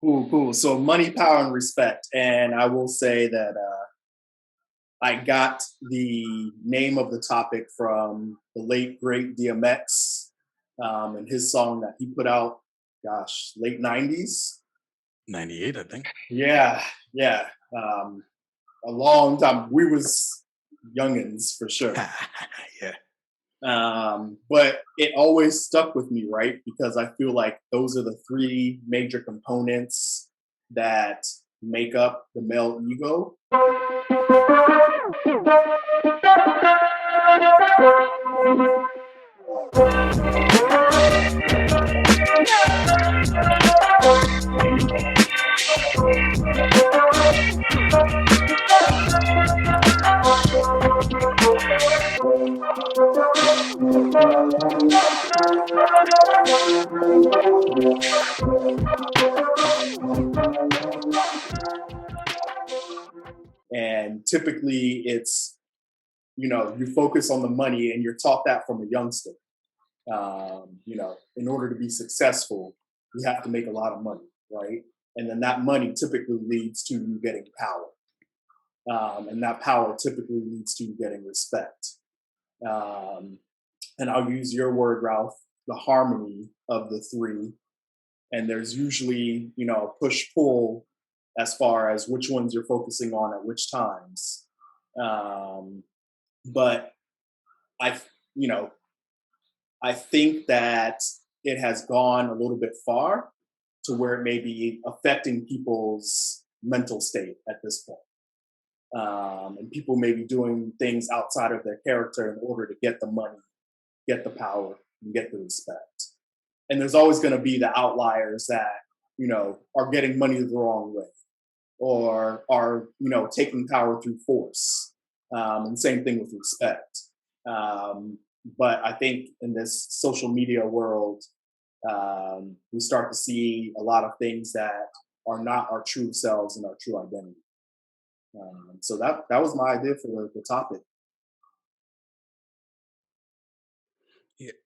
Cool, cool. So money, power, and respect. And I will say that I got the name of the topic from the late great DMX and his song that he put out. Gosh, late '90s. 98, I think. Yeah, yeah. Um, a long time. We was youngins for sure. Yeah. But it always stuck with me, right? Because I feel like those are the three major components that make up the male ego. And typically it's, you focus on the money and you're taught that from a youngster. In order to be successful, you have to make a lot of money, right? And then that money typically leads to you getting power. And that power typically leads to you getting respect. Um, and I'll use your word, Ralph, the harmony of the three. And there's usually, a push pull as far as which ones you're focusing on at which times. Um, but I, you know, I think that it has gone a little bit far to where it may be affecting people's mental state at this point. And people may be doing things outside of their character in order to get the money, get the power, and get the respect. And there's always going to be the outliers that, are getting money the wrong way or are, taking power through force. And same thing with respect. Um, but I think in this social media world, we start to see a lot of things that are not our true selves and our true identity. So that was my idea for the topic.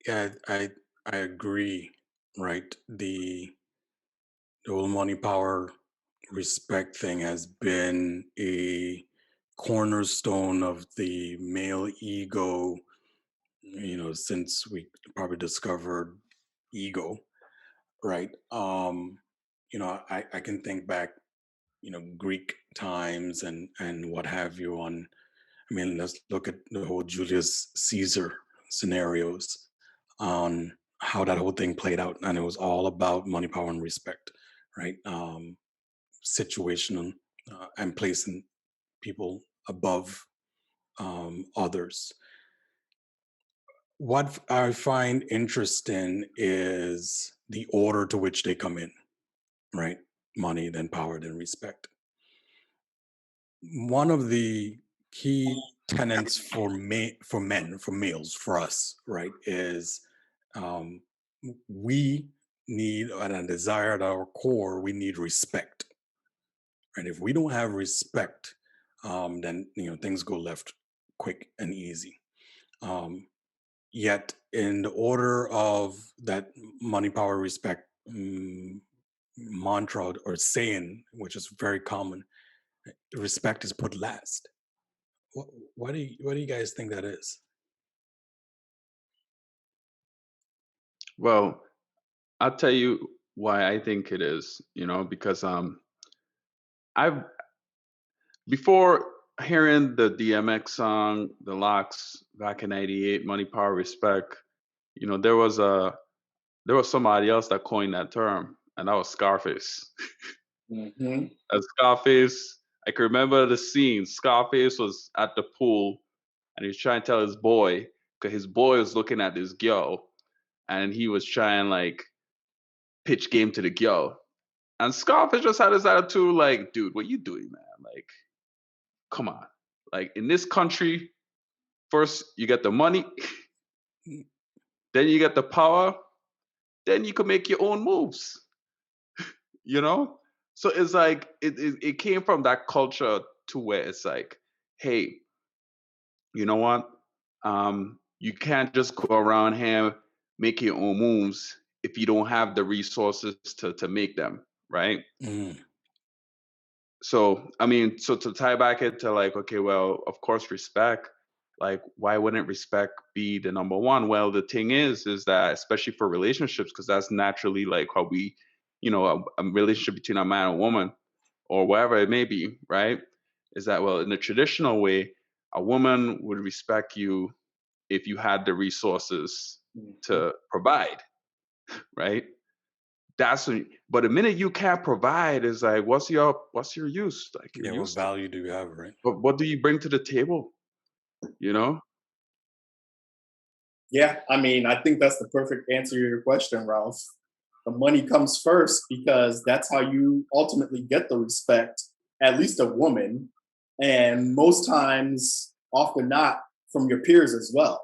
Yeah, I agree, right? The whole money, power, respect thing has been a cornerstone of the male ego, since we probably discovered ego, right? I can think back, Greek times and what have you on. I mean, let's look at the whole Julius Caesar scenarios on how that whole thing played out, and it was all about money, power, and respect, right? Situational and placing people above others. What I find interesting is the order to which they come in, right? Money, then power, then respect. One of the key tenets for men, for males, for us, right, is um, we need and a desire at our core. We need respect, and if we don't have respect, then things go left quick and easy. Um, Yet, in the order of that money, power, respect mantra or saying, which is very common, respect is put last. What do you guys think that is? Well, I'll tell you why I think it is, because I've before hearing the DMX song, The Locks back in '98, Money Power Respect, you know, there was a there was somebody else that coined that term, and that was Scarface. Hmm. As Scarface, I can remember the scene. Scarface was at the pool and he was trying to tell his boy, because his boy was looking at this girl and he was trying like pitch game to the girl. And Scarface just had his attitude like, dude, what you doing, man? Like, come on. Like in this country, first you get the money, then you get the power, then you can make your own moves, you know? So it's like it came from that culture to where it's like, hey, you know what? You can't just go around here making your own moves if you don't have the resources to make them, right? Mm. So I mean, so to tie back it to like, okay, well, of course, respect. Like, why wouldn't respect be the number one? Well, the thing is that especially for relationships, because that's naturally like how we, a relationship between a man and woman, or whatever it may be, right? Is that, well, in the traditional way, a woman would respect you if you had the resources Mhm. to provide, right? But the minute you can't provide, is like, what's your use? Like, you're Yeah, what useless. value do you have, right? But what do you bring to the table? You know? Yeah, I mean, I think that's the perfect answer to your question, Ralph. The money comes first because that's how you ultimately get the respect, at least a woman, and most times, often not, from your peers as well.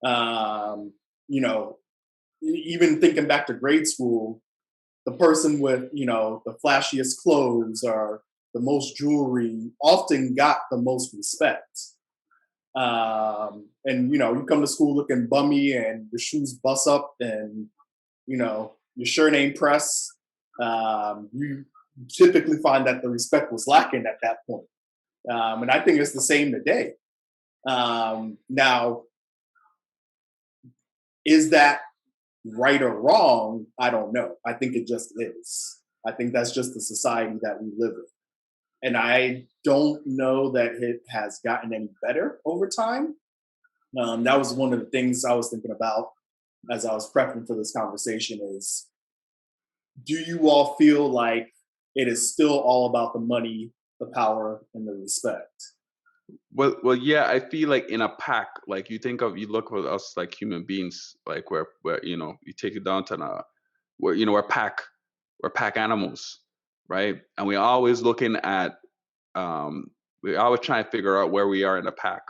Um, you know, even thinking back to grade school, the person with, the flashiest clothes or the most jewelry often got the most respect. And you come to school looking bummy and your shoes bust up and your shirt ain't pressed. You typically find that the respect was lacking at that point. And I think it's the same today. Now, is that right or wrong? I don't know. I think it just is. I think that's just the society that we live in. And I don't know that it has gotten any better over time. That was one of the things I was thinking about as I was prepping for this conversation is, do you all feel like it is still all about the money, the power, and the respect? Well, yeah. I feel like in a pack, like you look at us like human beings, like where you take it down to where we're pack animals, right? And we're always looking at, um, we always trying to figure out where we are in the pack,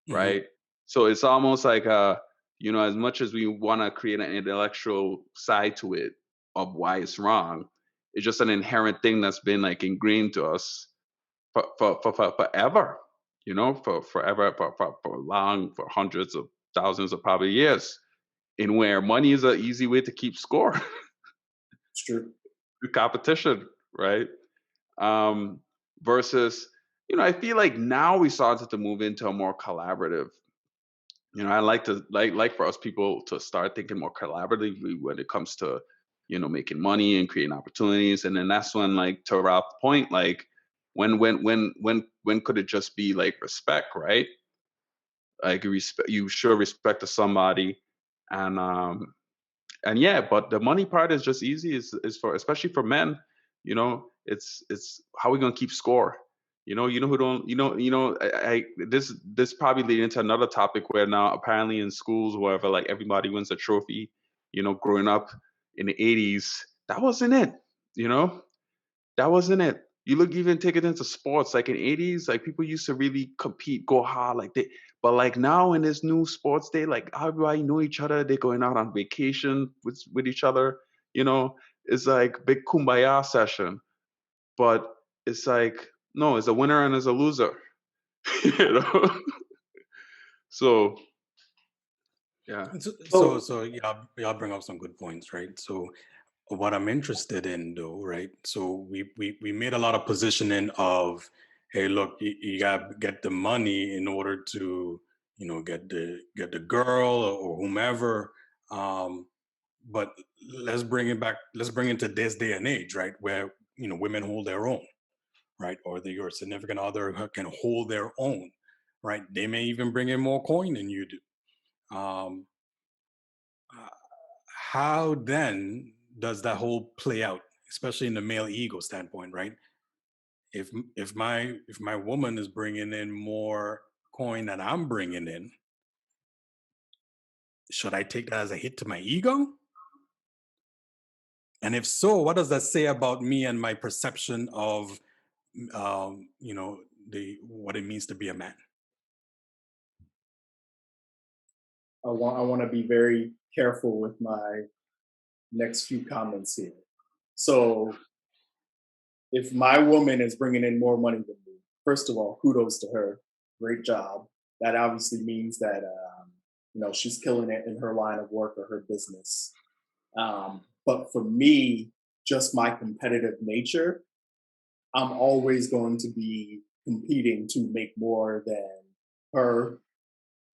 Hmm. right? So it's almost like, as much as we want to create an intellectual side to it of why it's wrong, it's just an inherent thing that's been like ingrained to us for forever, for forever, for long, for hundreds of thousands of probably years, in where money is an easy way to keep score. It's true. Competition, right? um Versus, I feel like now we started to move into a more collaborative. I like to like for us people to start thinking more collaboratively when it comes to, making money and creating opportunities. And then that's when, like, to Ralph's point, like, when could it just be like respect, right? Like, you show respect to somebody. And yeah, but the money part is just easy. Is for, especially for men. It's how we gonna keep score. Who don't. This probably lead into another topic where now apparently in schools, wherever, like, everybody wins a trophy. Growing up in the '80s, that wasn't it. You know, that wasn't it. You look, even take it into sports, like in '80s, like, people used to really compete, go hard, like they. But like now in this new sports day, like, everybody know each other. They're going out on vacation with each other. You know, it's like big kumbaya session. But it's like, no, it's a winner and it's a loser. you know. So yeah. So, So yeah, y'all bring up some good points, right? So what I'm interested in, though, right? So we made a lot of positioning of, hey, look, you gotta get the money in order to, get the girl or whomever. Um, but let's bring it back. Let's bring it to this day and age, right? Where women hold their own, right? Or your significant other can hold their own, right? They may even bring in more coin than you do. Um, uh, how then does that whole play out, especially in the male ego standpoint, right? If my woman is bringing in more coin than I'm bringing in, should I take that as a hit to my ego? And if so, what does that say about me and my perception of the what it means to be a man? I want to be very careful with my next few comments here. So, if my woman is bringing in more money than me, first of all, kudos to her. Great job. That obviously means that she's killing it in her line of work or her business. But for me, just my competitive nature, I'm always going to be competing to make more than her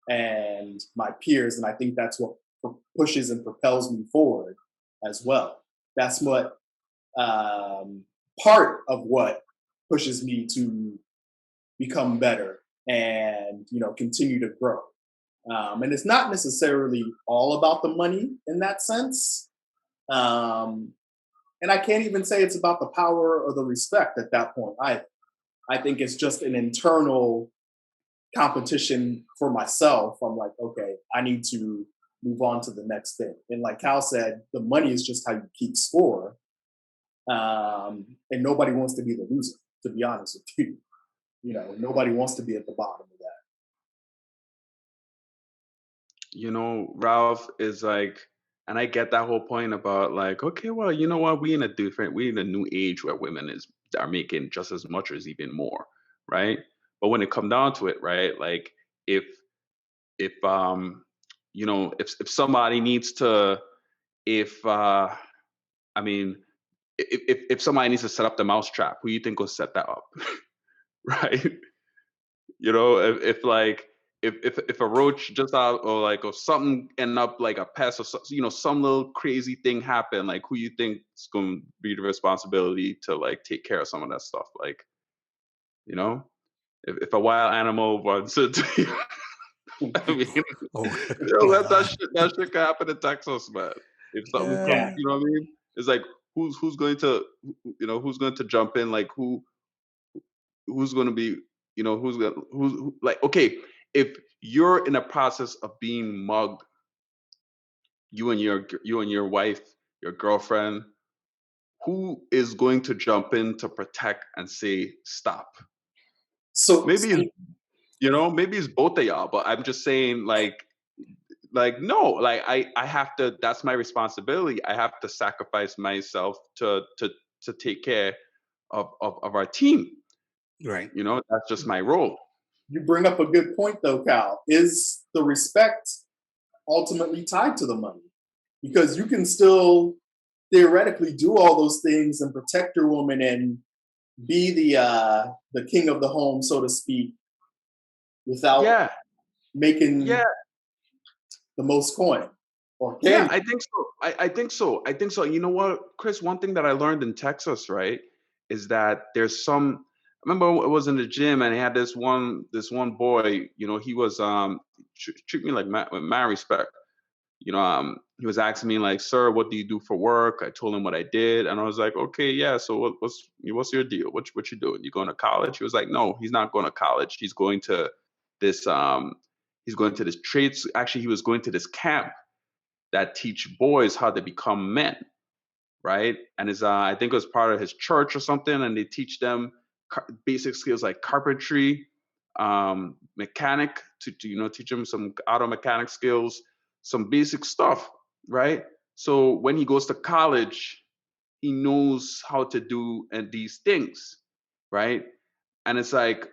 and my peers. And I think that's what pushes and propels me forward as well. That's what part of what pushes me to become better and continue to grow. And it's not necessarily all about the money in that sense. Um, and I can't even say it's about the power or the respect at that point. I think it's just an internal competition for myself. I'm like, okay, I need to move on to the next thing. And like Cal said, the money is just how you keep score. And nobody wants to be the loser, to be honest with you. Nobody wants to be at the bottom of that. Ralph is like, and I get that whole point about like, okay, well, you know what? We in a new age where women are making just as much or even more, right? But when it come down to it, right? Like if if if somebody needs to if I mean if somebody needs to set up the mousetrap, who you think will set that up? Right? If like if a roach just out or like or something end up like a pest or some little crazy thing happen, like who you think is going to be the responsibility to like take care of some of that stuff? Like, you know, if a wild animal wants to, I mean, Oh, that shit can happen in Texas, man. If something comes, yeah. Yeah. you know what I mean? It's like who's going to who's going to jump in? Like who's going to be who's like okay, if you're in a process of being mugged, you and your wife, your girlfriend, who is going to jump in to protect and say stop? So, Maybe it's maybe it's both of y'all, but I'm just saying like no, like I have to, that's my responsibility. I have to sacrifice myself to take care of our team. Right. That's just my role. you bring up a good point, though, Cal. Is the respect ultimately tied to the money? Because you can still theoretically do all those things and protect your woman and be the king of the home, so to speak, without Yeah, making yeah, the most coin. Or can yeah. you? I think so. I think so. I think so. You know what, Chris? One thing that I learned in Texas, right, is that there's some. I remember I was in the gym and I had this one boy. He was treat me like with mad respect. He was asking me like, "Sir, what do you do for work?" I told him what I did, and I was like, "Okay, yeah. So what's your deal? What you doing? You going to college?" He was like, "No, he's not going to college. This um he's going to this trades. Actually, he was going to this camp that teach boys how to become men, right? And I think it was part of his church or something, and they teach them basic skills like carpentry, mechanic to teach them some auto mechanic skills, some basic stuff, right? So when he goes to college, he knows how to do and these things, right? And it's like,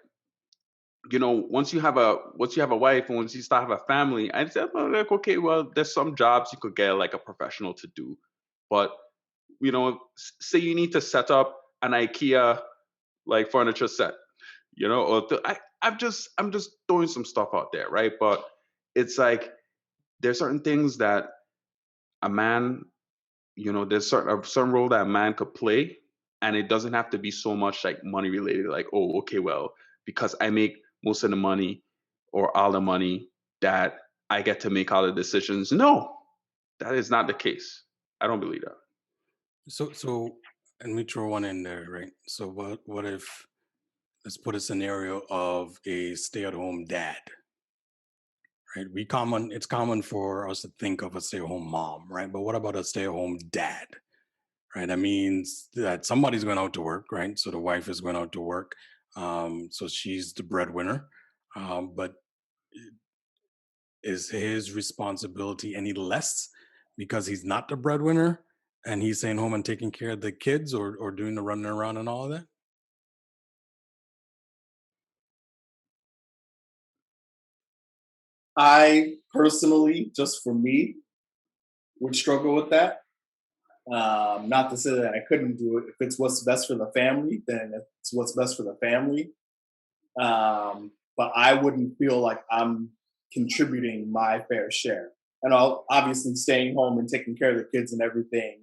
once you have a wife and once you start have a family, I said, well, like, okay, well, there's some jobs you could get like a professional to do, but say you need to set up an IKEA like furniture set, I'm just throwing some stuff out there, right? But it's like there's certain things that a man, there's certain role that a man could play, and it doesn't have to be so much like money related. Like, oh, okay, well, because I make most of the money or all the money, that I get to make all the decisions. No, that is not the case. I don't believe that. So, and we throw one in there, right? So, what if, let's put a scenario of a stay-at-home dad, right? It's common for us to think of a stay-at-home mom, right? But what about a stay-at-home dad, right? That means that somebody's going out to work, right? So the wife is going out to work, so she's the breadwinner, but is his responsibility any less because he's not the breadwinner and he's staying home and taking care of the kids, or doing the running around and all of that? I personally, just for me, would struggle with that. Not to say that I couldn't do it. If it's what's best for the family, then it's what's best for the family. But I wouldn't feel like I'm contributing my fair share. And obviously, staying home and taking care of the kids and everything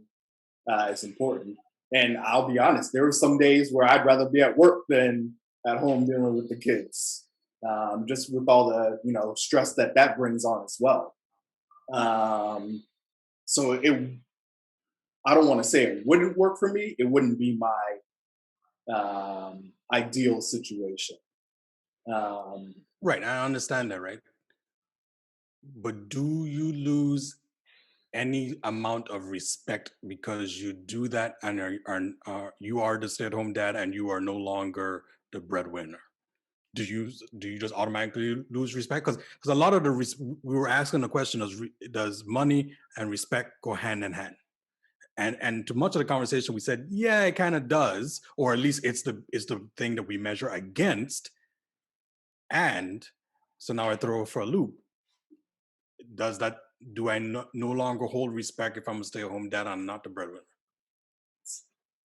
is important. And I'll be honest, there were some days where I'd rather be at work than at home dealing with the kids, just with all the stress that brings on as well. Um, so I don't want to say it wouldn't work for me. It wouldn't be my ideal situation. Um, Right, I understand that, right? But do you lose any amount of respect because you do that and you are the stay-at-home dad and you are no longer the breadwinner? Do you just automatically lose respect? Because a lot of we were asking the question: does money and respect go hand in hand? And to much of the conversation, we said, yeah, it kind of does, or at least it's the thing that we measure against. And so now I throw it for a loop. Does that do I no longer hold respect if I'm a stay-at-home dad? I'm not the breadwinner.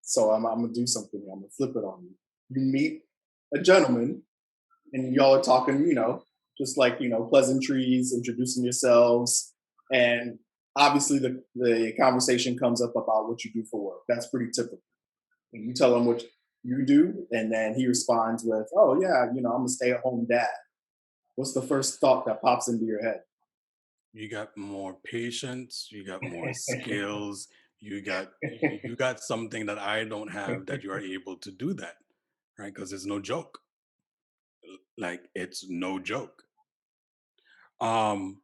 so I'm gonna do something. I'm gonna flip it on you. You meet a gentleman, and y'all are talking, just like pleasantries, introducing yourselves, and obviously the conversation comes up about what you do for work. That's pretty typical. And you tell him what you do, and then he responds with, "Oh yeah, I'm a stay-at-home dad." What's the first thought that pops into your head? You got more patience, you got more skills, you got something that I don't have that you are able to do that, right? Because it's no joke. Like it's no joke. Um,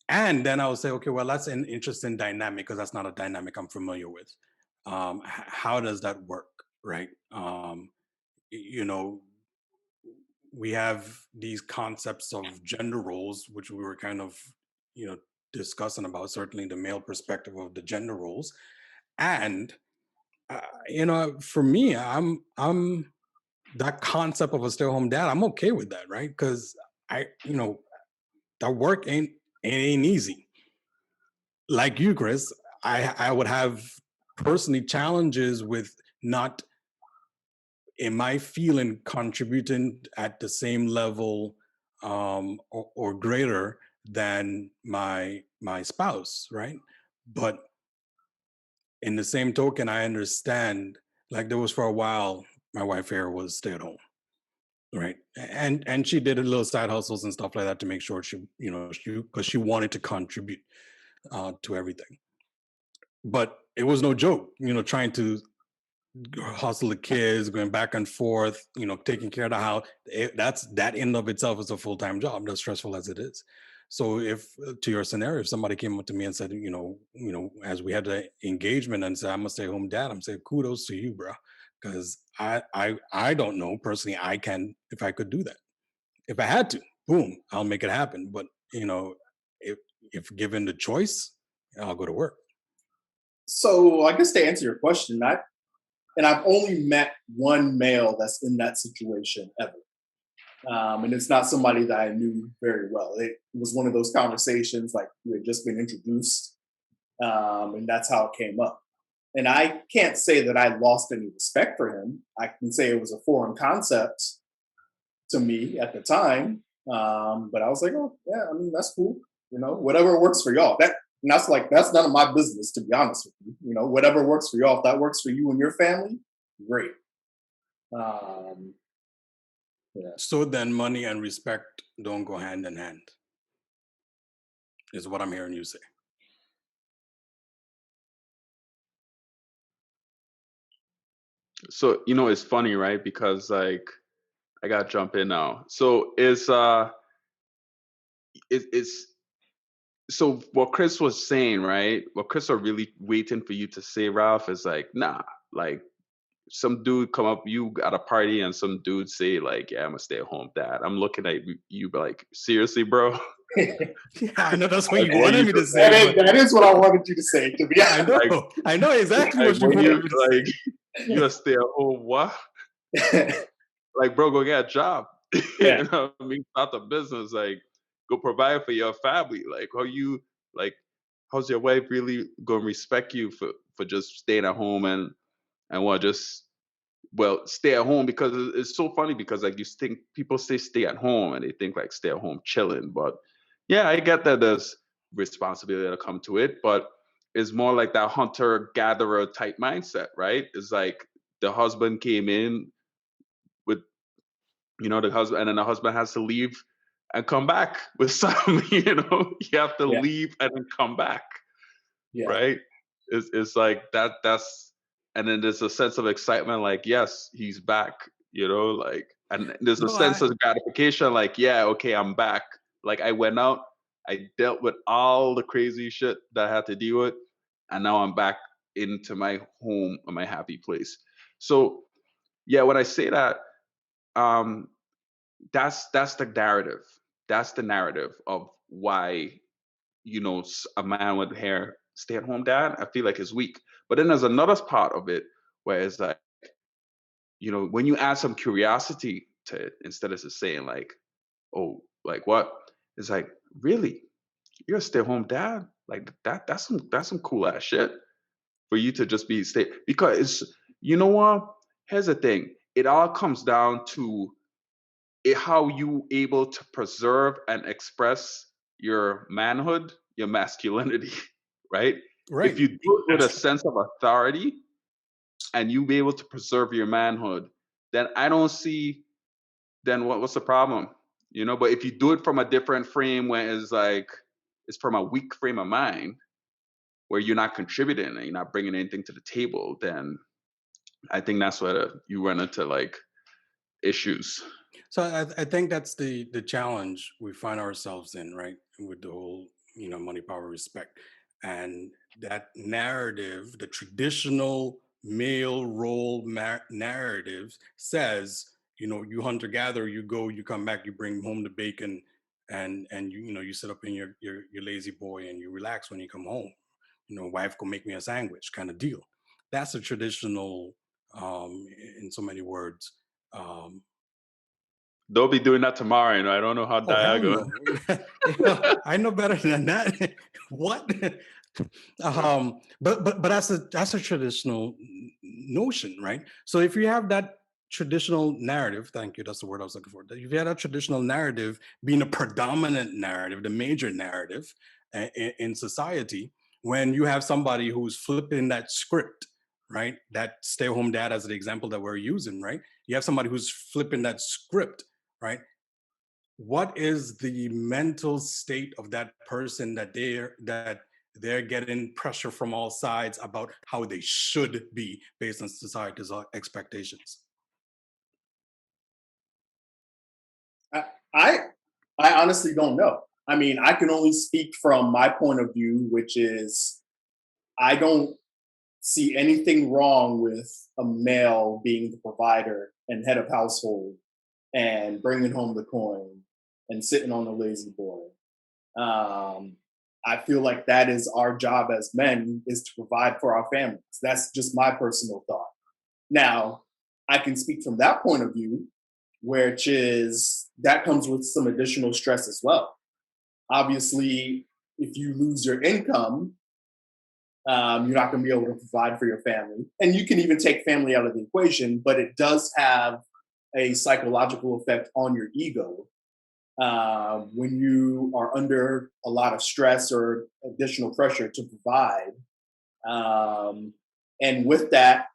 and then I would say, okay, well, that's an interesting dynamic because that's not a dynamic I'm familiar with. How does that work, right? You know, we have these concepts of gender roles, which we were kind of, you know, discussing about, certainly the male perspective of the gender roles. And, for me, I'm that concept of a stay-at-home dad, I'm okay with that, right? Because that work ain't easy. Like you, Chris, I would have personally challenges with not, in my feeling, contributing at the same level or greater than my spouse, right? But in the same token, I understand. Like there was for a while, my wife here was stay at home, right? And she did a little side hustles and stuff like that to make sure because she wanted to contribute to everything. But it was no joke, trying to hustle the kids, going back and forth, taking care of the house. That in of itself is a full-time job, as stressful as it is. So if to your scenario, if somebody came up to me and said, as we had the engagement and said, I'm gonna stay home dad, I'm saying kudos to you, bro. Because I don't know personally, I can, if I could do that. If I had to, boom, I'll make it happen. But if given the choice, I'll go to work. So I guess to answer your question, I've only met one male that's in that situation ever. And it's not somebody that I knew very well. It was one of those conversations like we had just been introduced, and that's how it came up. And I can't say that I lost any respect for him. I can say it was a foreign concept to me at the time. But I was like, oh yeah, I mean that's cool. Whatever works for y'all. That's none of my business, to be honest with you. Whatever works for y'all. If that works for you and your family, great. Um, yeah. So then money and respect don't go hand in hand, is what I'm hearing you say. So it's funny, right? Because like I gotta jump in now. So it's so what Chris was saying, right? What Chris are really waiting for you to say, Ralph, is like, nah, like some dude come up you at a party and some dude say like, yeah, I'm a stay-at-home dad. I'm looking at you like, seriously, bro? Yeah, I know that's what Like, you what wanted you me to say. That is what I wanted you to say, to be I honest. know, I know exactly like what you when wanted you me to say. like you a stay-at-home what? Like, bro, go get a job. Yeah. You know what I mean? Start the business. Like, go provide for your family. Like, like, how's your wife really gonna respect you for just staying at home and what just stay at home because it's so funny because like you think people say stay at home and they think like stay at home chilling, but yeah, I get that there's responsibility to come to it, but it's more like that hunter gatherer type mindset, right? It's like the husband came in with the husband, and then the husband has to leave and come back with some. You have to Yeah, leave and then come back, yeah, right? It's like that's and then there's a sense of excitement, like yes, he's back, like, and there's a No, sense of gratification, like yeah, okay, I'm back. Like I went out, I dealt with all the crazy shit that I had to deal with, and now I'm back into my home and my happy place. So yeah, when I say that, um, that's the narrative. That's the narrative of why a man with hair stay at home dad, I feel like is weak. But then there's another part of it where it's like, when you add some curiosity to it, instead of just saying like, oh, like what? It's like, really? You're a stay at home dad? Like that's some cool ass shit for you to just be stay, because you know what? Here's the thing. It all comes down to how you able to preserve and express your manhood, your masculinity, right? If right. you do it with a sense of authority and you be able to preserve your manhood, then I don't see then what's the problem, But if you do it from a different frame, where it's like it's from a weak frame of mind, where you're not contributing and you're not bringing anything to the table, then I think that's where you run into like issues. So I think that's the challenge we find ourselves in, right? With the whole, money, power, respect, and that narrative, the traditional male role narrative says, you hunter gatherer, you go, you come back, you bring home the bacon, and you sit up in your lazy boy and you relax when you come home. Wife go make me a sandwich, kind of deal. That's a traditional, in so many words. Um, They'll be doing that tomorrow, I don't know how Oh hell Diago. no! I know better than that. What? But that's a traditional notion, right? So if you have that traditional narrative, thank you, that's the word I was looking for. If you have that traditional narrative being a predominant narrative, the major narrative in society, when you have somebody who's flipping that script, right? That stay-at-home dad as the example that we're using, right? You have somebody who's flipping that script, right? What is the mental state of that person that they're getting pressure from all sides about how they should be based on society's expectations? I, I I honestly don't know. I mean, I can only speak from my point of view, which is I don't see anything wrong with a male being the provider and head of household and bringing home the coin and sitting on the lazy boy. Um, I feel like that is our job as men, is to provide for our families. That's just my personal thought. Now, I can speak from that point of view, which is that comes with some additional stress as well. Obviously, if you lose your income, you're not going to be able to provide for your family. And you can even take family out of the equation, but it does have a psychological effect on your ego when you are under a lot of stress or additional pressure to provide. Um, and with that,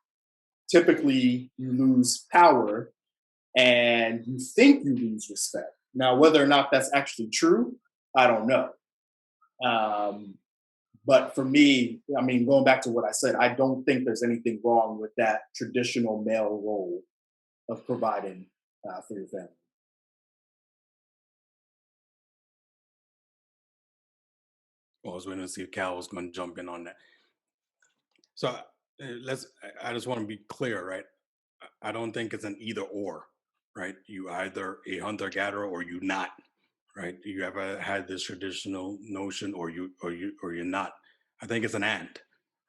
typically you lose power and you think you lose respect. Now, whether or not that's actually true, I don't know. Um, but for me, I mean, going back to what I said, I don't think there's anything wrong with that traditional male role of providing for your family. I was waiting to see if Cal was going to jump in on that. So I just want to be clear, right? I don't think it's an either or, right? You either a hunter gatherer or you not, right? You ever had this traditional notion, or you're not. I think it's an and,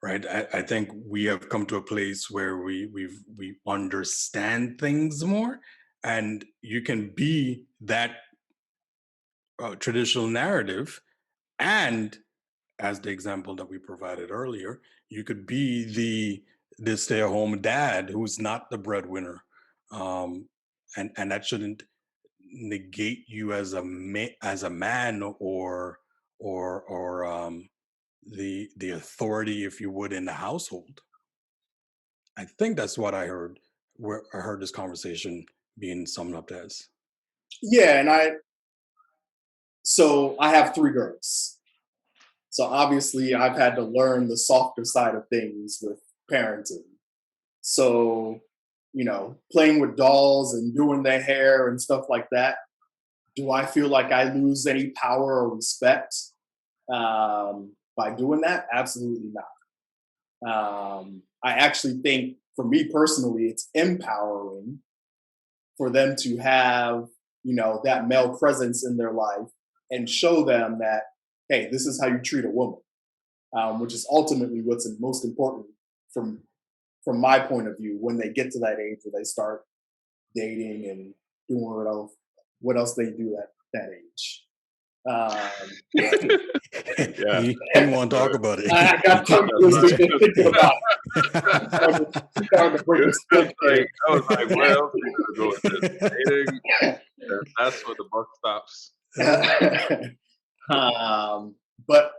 right? I think we have come to a place where we understand things more, and you can be that traditional narrative and as the example that we provided earlier, you could be the stay-at-home dad who's not the breadwinner, um, and that shouldn't negate you as as a man, or the authority, if you would, in the household. I think that's what I heard, where I heard this conversation being summed up as. Yeah, and I have 3 girls. So obviously I've had to learn the softer side of things with parenting. So, playing with dolls and doing their hair and stuff like that, do I feel like I lose any power or respect by doing that? Absolutely not. I actually think, for me personally, it's empowering for them to have, that male presence in their life and show them that, hey, this is how you treat a woman, which is ultimately what's most important from my point of view when they get to that age where they start dating and doing what else they do at that age. Yeah. You didn't want to talk about it. I got tongue twisted thinking about it. Starting to break It the was split like, I was like, where else are you gonna go with this? Dating, that's where the buck stops. here. But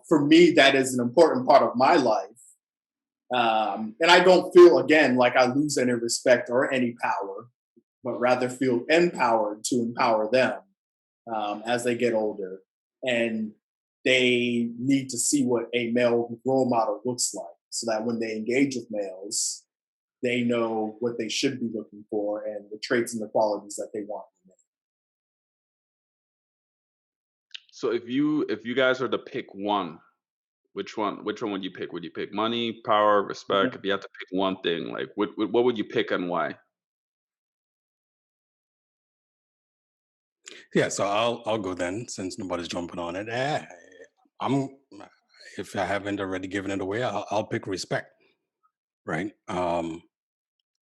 for me, that is an important part of my life. And I don't feel, again, like I lose any respect or any power, but rather feel empowered to empower them as they get older. And they need to see what a male role model looks like so that when they engage with males, they know what they should be looking for and the traits and the qualities that they want. So if you guys were to pick one, which one would you pick? Would you pick money, power, respect? If you had to pick one thing, like what would you pick and why? Yeah, so I'll go then, since nobody's jumping on it. I'm if I haven't already given it away, I'll pick respect. Right.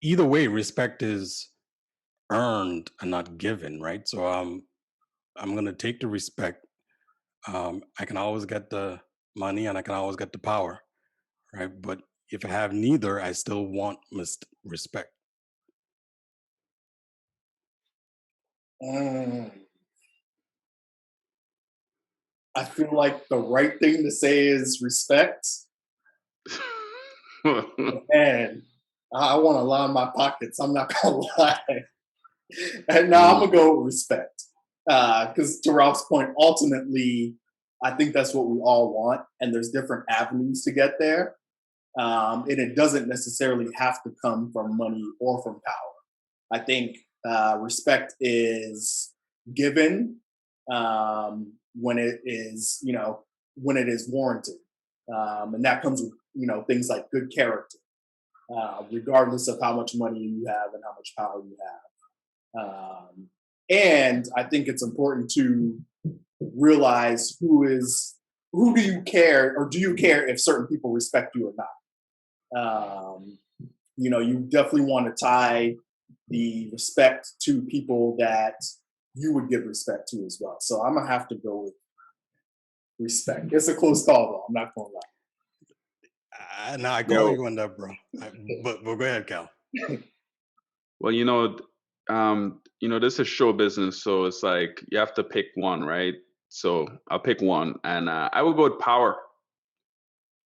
Either way, respect is earned and not given. Right. So I'm gonna take the respect. I can always get the money and I can always get the power. Right. But if I have neither, I still want respect. Mm, I feel like the right thing to say is respect. And I want to line my pockets. I'm not gonna lie. And now I'm gonna go with respect. Because to Ralph's point, ultimately, I think that's what we all want, and there's different avenues to get there. And it doesn't necessarily have to come from money or from power. I think respect is given when it is, when it is warranted, and that comes with things like good character, regardless of how much money you have and how much power you have. And I think it's important to realize who do you care, or do you care if certain people respect you or not. You definitely want to tie the respect to people that you would give respect to as well. So I'm gonna have to go with respect. It's a close call though. I'm not gonna Now I call Yo, you on that, bro. But go ahead, Cal. lie. well, this is show business, so it's like you have to pick one, right? So I'll pick one, and I would go with power.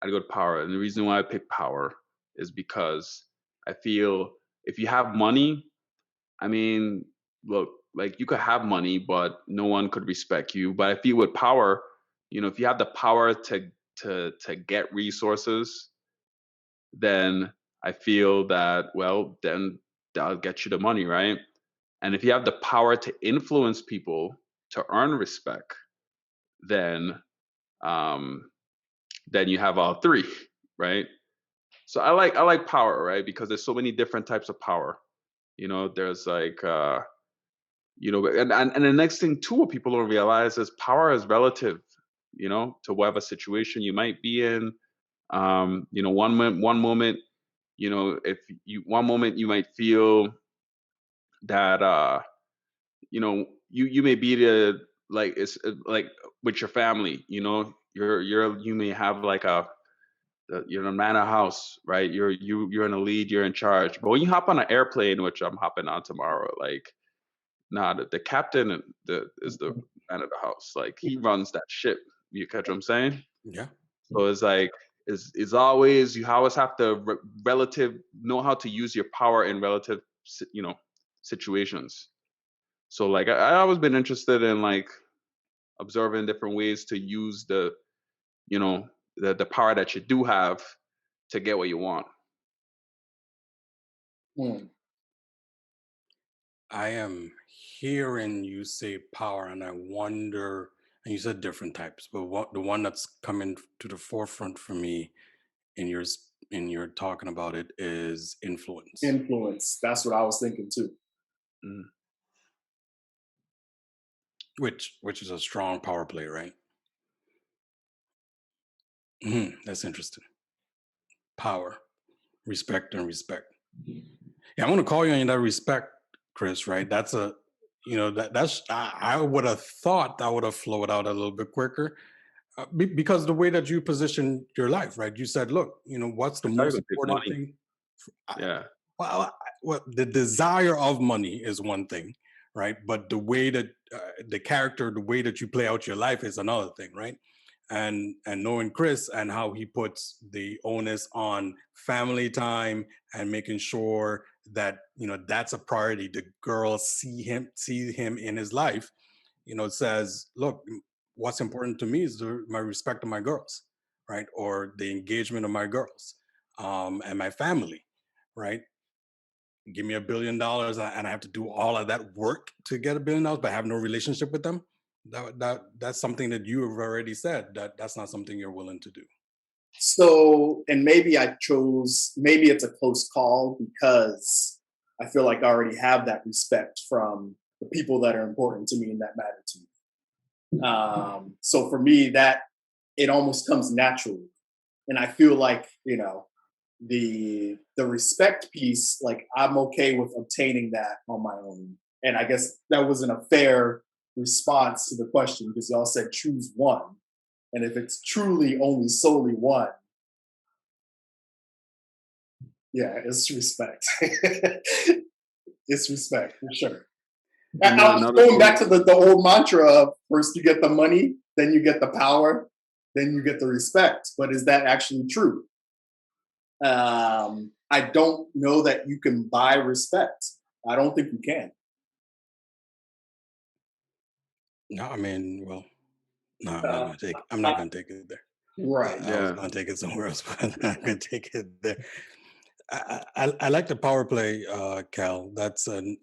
I'd go with power, and the reason why I pick power is because I feel if you have money, I mean, look, like you could have money, but no one could respect you. But I feel with power, if you have the power to get resources, then I feel that, well, then that'll get you the money, right? And if you have the power to influence people to earn respect, then um, then you have all three, right? So I like power, right? Because there's so many different types of power. There's like and the next thing too, what people don't realize is power is relative, to whatever situation you might be in. One moment, if you one moment you might feel that you may be the like it's like with your family, you may have like you're a man of house, right? You're in a lead, you're in charge. But when you hop on an airplane, which I'm hopping on tomorrow, like, nah, the captain is the man of the house. Like, he runs that ship. You catch what I'm saying? Yeah. So it's like it's always, you always have to relative know how to use your power in relative situations. So like I always been interested in like observing different ways to use you know the power that you do have to get what you want. Hmm. I am hearing you say power, and I wonder, and you said different types, but the one that's coming to the forefront for me in your talking about it is influence, Influence. That's what I was thinking too. Mm. which is a strong power play, right? That's interesting. Power, respect, and respect. Yeah, I'm going to call you in that respect, Chris. Right? That's a, that's I would have thought that would have flowed out a little bit quicker. Because the way that you position your life, right? You said, look, what's the I thought you most would take important money. thing? Yeah. Well, the desire of money is one thing, right? But the way that the character, the way that you play out your life is another thing, right? And knowing Chris and how he puts the onus on family time and making sure that that's a priority. The girls see him in his life. It says, look, what's important to me is my respect of my girls, right? Or the engagement of my girls, and my family, right? Give me $1 billion and I have to do all of that work to get $1 billion, but I have no relationship with them. That's something that you have already said that's not something you're willing to do. So, and maybe maybe it's a close call because I feel like I already have that respect from the people that are important to me and that matter to me. So for me, that it almost comes naturally. And I feel like, the respect piece, like I'm okay with obtaining that on my own. And I guess that wasn't a fair response to the question because y'all said choose one. And if it's truly only solely one, yeah, it's respect. It's respect for sure. You know, I was another going thing. back to the old mantra of first you get the money, then you get the power, then you get the respect. But is that actually true? I don't know that you can buy respect. I don't think you can. No, I mean, well, no, I'm not Uh, going to take. I'm not uh, going to take it there. right. I was Yeah. going to take it somewhere else, but I'm not going to take it there. I like the power play, Cal. That's an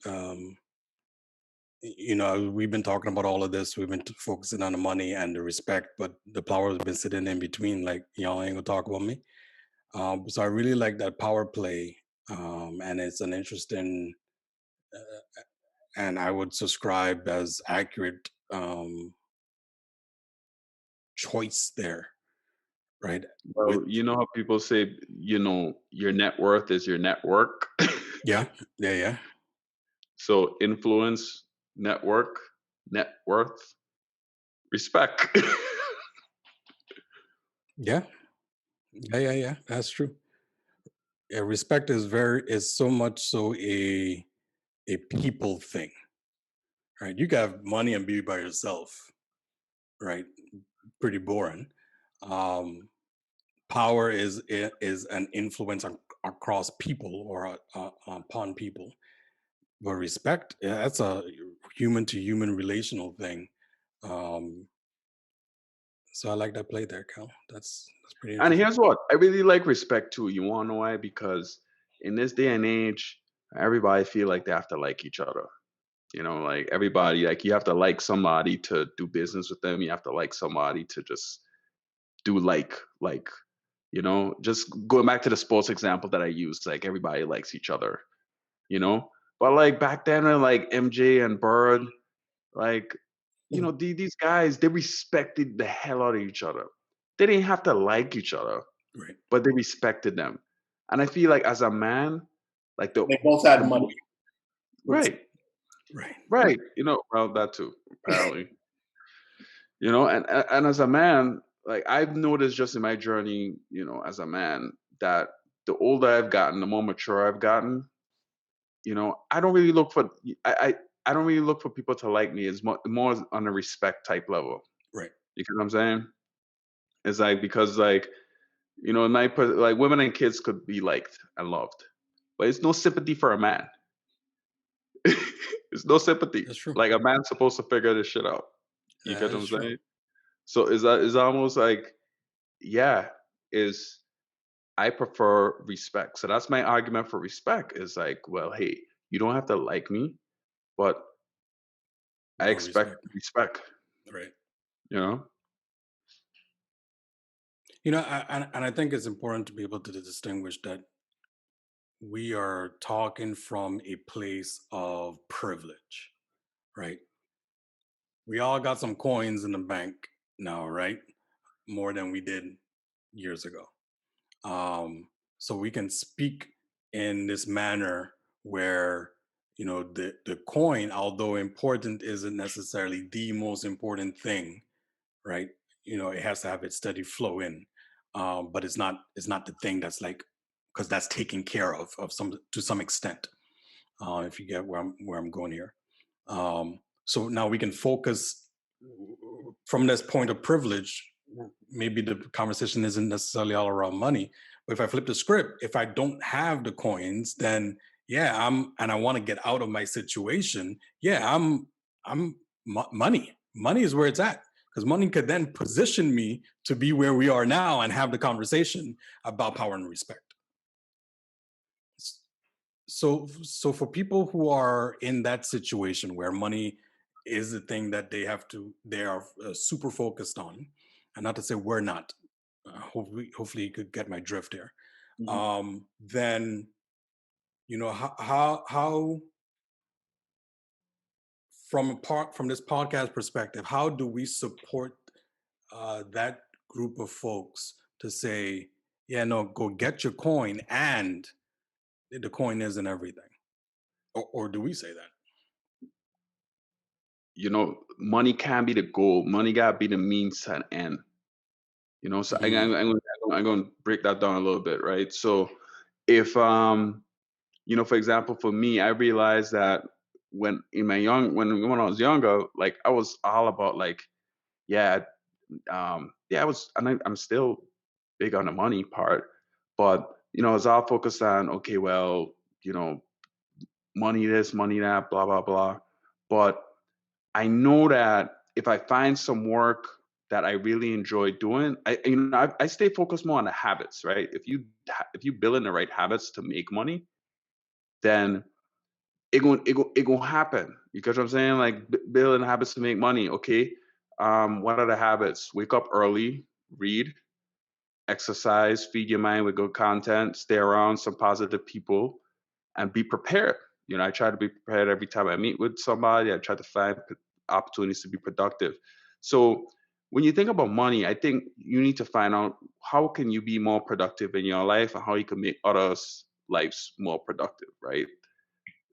we've been talking about all of this. We've been focusing on the money and the respect, but the power has been sitting in between. Like, y'all ain't gonna talk about me. So I really like that power play, and it's an interesting, and I would subscribe as accurate choice there, right? With Well, you know how people say, your net worth is your network. yeah, yeah, yeah, So influence, network, net worth, respect. yeah, yeah, yeah, yeah. That's true. Yeah, respect is so much so a people thing, right? You can have money and be by yourself, right? Pretty boring. Um, Power is an influence across people or upon people. But respect, yeah, that's a human to human relational thing. Um, so I like that play there, Cal. That's pretty And interesting. here's what I really like respect too. You want to know why? Because in this day and age, everybody feel like they have to like each other. Like everybody, like you have to like somebody to do business with them. You have to like somebody to just do just going back to the sports example that I used, like everybody likes each other, you know. But like back then, when like MJ and Bird, like these guys, they respected the hell out of each other. They didn't have to like each other, Right. but they respected them. And I feel like as a man, like They both had the money. right, Right. right, well that too apparently, and as a man, like I've noticed just in my journey, as a man, that the older I've gotten, the more mature I've gotten. I don't really look for I don't really look for people to like me. It's more on a respect type level. Right. You know what I'm saying? It's like because like like women and kids could be liked and loved, but it's no sympathy for a man. It's no sympathy. That's true. Like a man's supposed to figure this shit out. You That get what is I'm true. saying? So is almost like yeah is I prefer respect. So that's my argument for respect. Is like, well, hey, you don't have to like me, but I But expect respect. respect. Right. You know? And I think it's important to be able to distinguish that we are talking from a place of privilege, right? We all got some coins in the bank now, right? More than we did years ago. So we can speak in this manner where the coin, although important, isn't necessarily the most important thing, right? It has to have its steady flow in, but it's not the thing that's like, because that's taken care of some to some extent. If you get where I'm going here. So now we can focus from this point of privilege. Maybe the conversation isn't necessarily all around money, but if I flip the script, if I don't have the coins, then yeah, and I want to get out of my situation. Yeah, money. Money is where it's at, because money could then position me to be where we are now and have the conversation about power and respect. So for people who are in that situation where money is the thing that they are super focused on, and not to say we're not, hopefully you could get my drift here. Mhm. Then how from this podcast perspective, how do we support that group of folks to say, yeah, no, go get your coin, and the coin isn't everything, or do we say that? Money can be the goal. Money gotta be the means to an end. So Mm, I'm gonna break that down a little bit, right? So if for example, for me, I realized that when I was younger, like I was all about like, yeah, I'm still big on the money part, but I was all focused on, okay, well, you know, money this, money that, blah blah blah. But I know that if I find some work that I really enjoy doing, I stay focused more on the habits, right? If you build in the right habits to make money, then it gonna happen. You get what I'm saying? Like building habits to make money. Okay, what are the habits? Wake up early, read, exercise, feed your mind with good content, stay around some positive people, and be prepared. I try to be prepared every time I meet with somebody. I try to find opportunities to be productive. So when you think about money, I think you need to find out how can you be more productive in your life and how you can make others' lives more productive, right?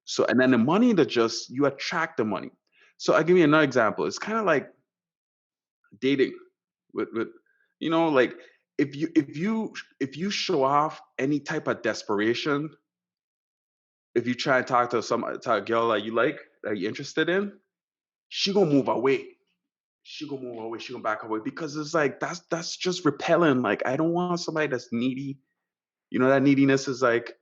So and then the money that just you attract the money. So I'll give you another example. It's kind of like dating with like if you show off any type of desperation, if you try and talk to a girl that you like, that you're interested in, she gonna move away. She gonna move away. She gonna back away because it's like that's just repelling. Like I don't want somebody that's needy. That neediness is like,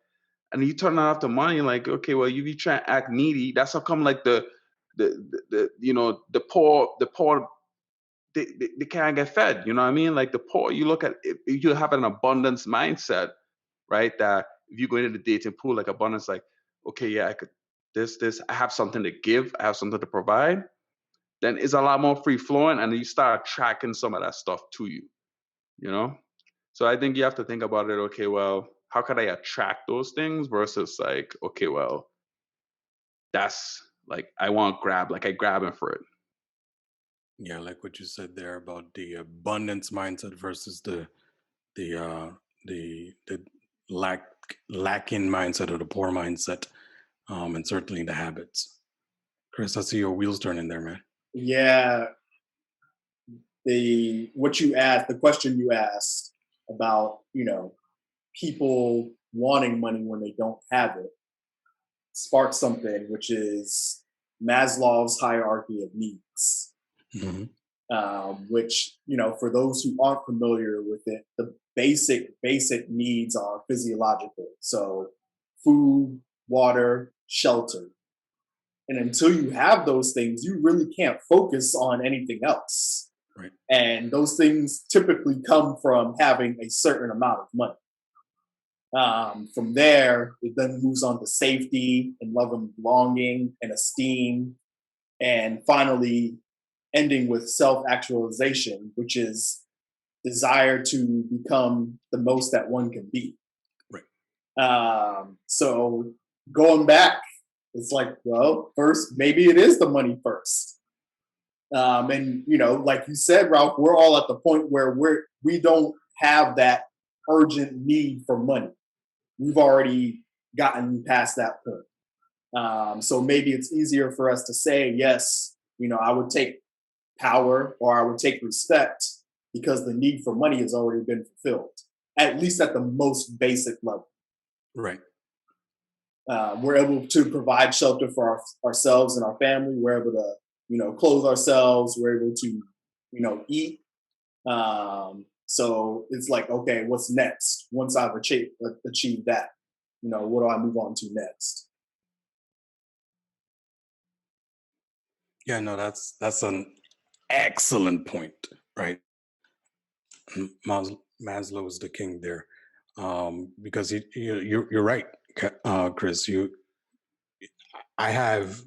and you turn off the money. Like okay, well you be trying to act needy. That's how come like the poor they can't get fed. You know what I mean? Like the poor, you look at if you have an abundance mindset, right? That if you go into the dating pool, like abundance, like, okay, yeah, I could this, I have something to give, I have something to provide, then it's a lot more free flowing and you start attracting some of that stuff to you, you know? So I think you have to think about it, okay, well, how could I attract those things versus like, okay, well, that's like I want grab, like I grabbing for it. yeah, like what you said there about the abundance mindset versus the uh the lack lacking mindset or the poor mindset, and certainly the habits. Chris, I see your wheels turning there, man. Yeah, the question you asked about, people wanting money when they don't have it sparks something, which is Maslow's hierarchy of needs. Mhm. Which, for those who aren't familiar with it, the basic needs are physiological. So food, water, shelter. And until you have those things, you really can't focus on anything else. Right. And those things typically come from having a certain amount of money. From there, it then moves on to safety and love and belonging and esteem. And finally, ending with self actualization, which is desire to become the most that one can be. Right. So going back, it's like, well, first, maybe it is the money first. And like you said, Ralph, we're all at the point where we don't have that urgent need for money. We've already gotten past that point. So maybe it's easier for us to say, yes, I would take power or I would take respect because the need for money has already been fulfilled, at least at the most basic level. Right. We're able to provide shelter for ourselves and our family. We're able to, clothe ourselves. We're able to, eat. So it's like, okay, what's next? Once I've achieved that, what do I move on to next? Yeah, no, that's an excellent point, right? Maslow is the king there, because you're right, Chris. I have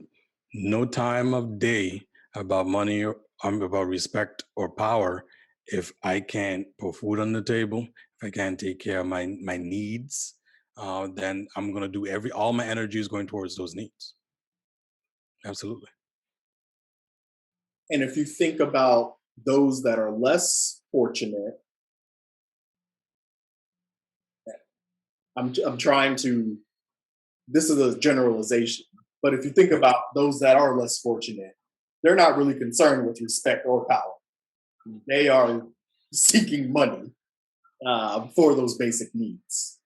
no time of day about money or about respect or power if I can't put food on the table, if I can't take care of my needs. Then I'm gonna do all my energy is going towards those needs. Absolutely. And if you think about those that are less fortunate, I'm trying to, this is a generalization, but if you think Right. about those that are less fortunate, they're not really concerned with respect or power. They are seeking money for those basic needs.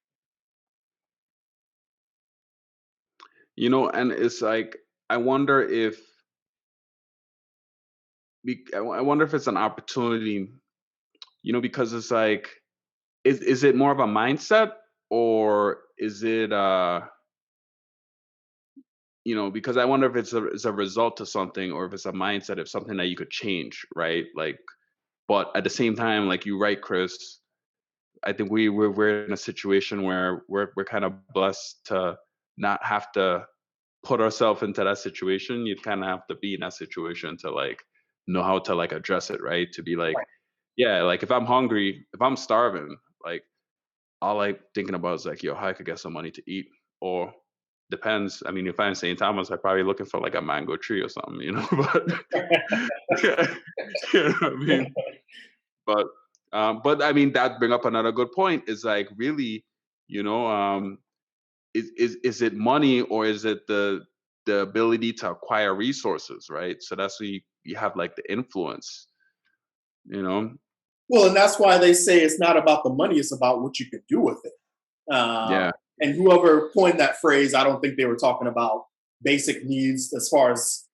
And it's like I wonder if I wonder if it's an opportunity, because it's like, is it more of a mindset, or is it because I wonder if it's a result of something, or if it's a mindset of something that you could change, right? Like, but at the same time, like you're right, Chris. I think we're in a situation where we're kind of blessed to not have to put ourselves into that situation. You'd kind of have to be in that situation to like know how to like address it, right? To be like, Right. yeah, like if I'm hungry, if I'm starving, like all I thinking about is like, yo, how I could get some money to eat, or depends. I mean, if I'm in St. Thomas, I'm probably looking for like a mango tree or something, but yeah, you know what I mean. But I mean that bring up another good point. Is like really, you know, is it money, or is it the ability to acquire resources, right? So that's where you have like the influence, you know. Well, and that's why they say it's not about the money; it's about what you can do with it. Yeah, And whoever coined that phrase, I don't think they were talking about basic needs as far as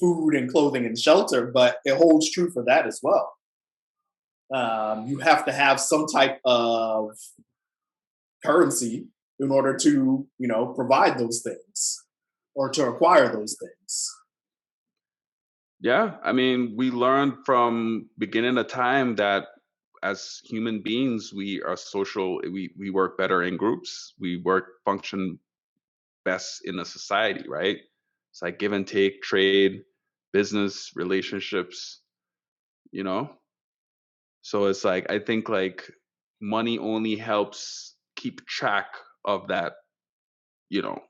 food and clothing and shelter, but it holds true for that as well. You have to have some type of currency in order to provide those things or to acquire those things. yeah. I mean, we learned from beginning of time that as human beings, we are social. We work better in groups. We function best in a society, right? It's like give and take, trade, business, relationships, you know? So it's like, I think like money only helps keep track of that, you know,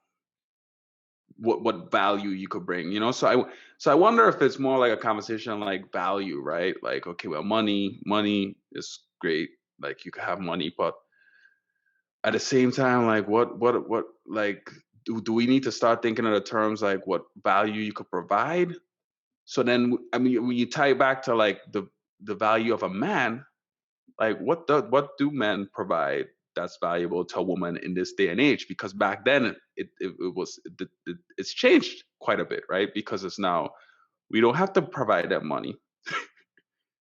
what value you could bring, So I wonder if it's more like a conversation like value, right? Like, okay, well, money is great. Like you could have money, but at the same time, like what like do we need to start thinking of the terms like what value you could provide? So then, I mean, when you tie it back to like the value of a man, like what do men provide that's valuable to a woman in this day and age? Because back then it's changed quite a bit, right? Because it's now we don't have to provide that money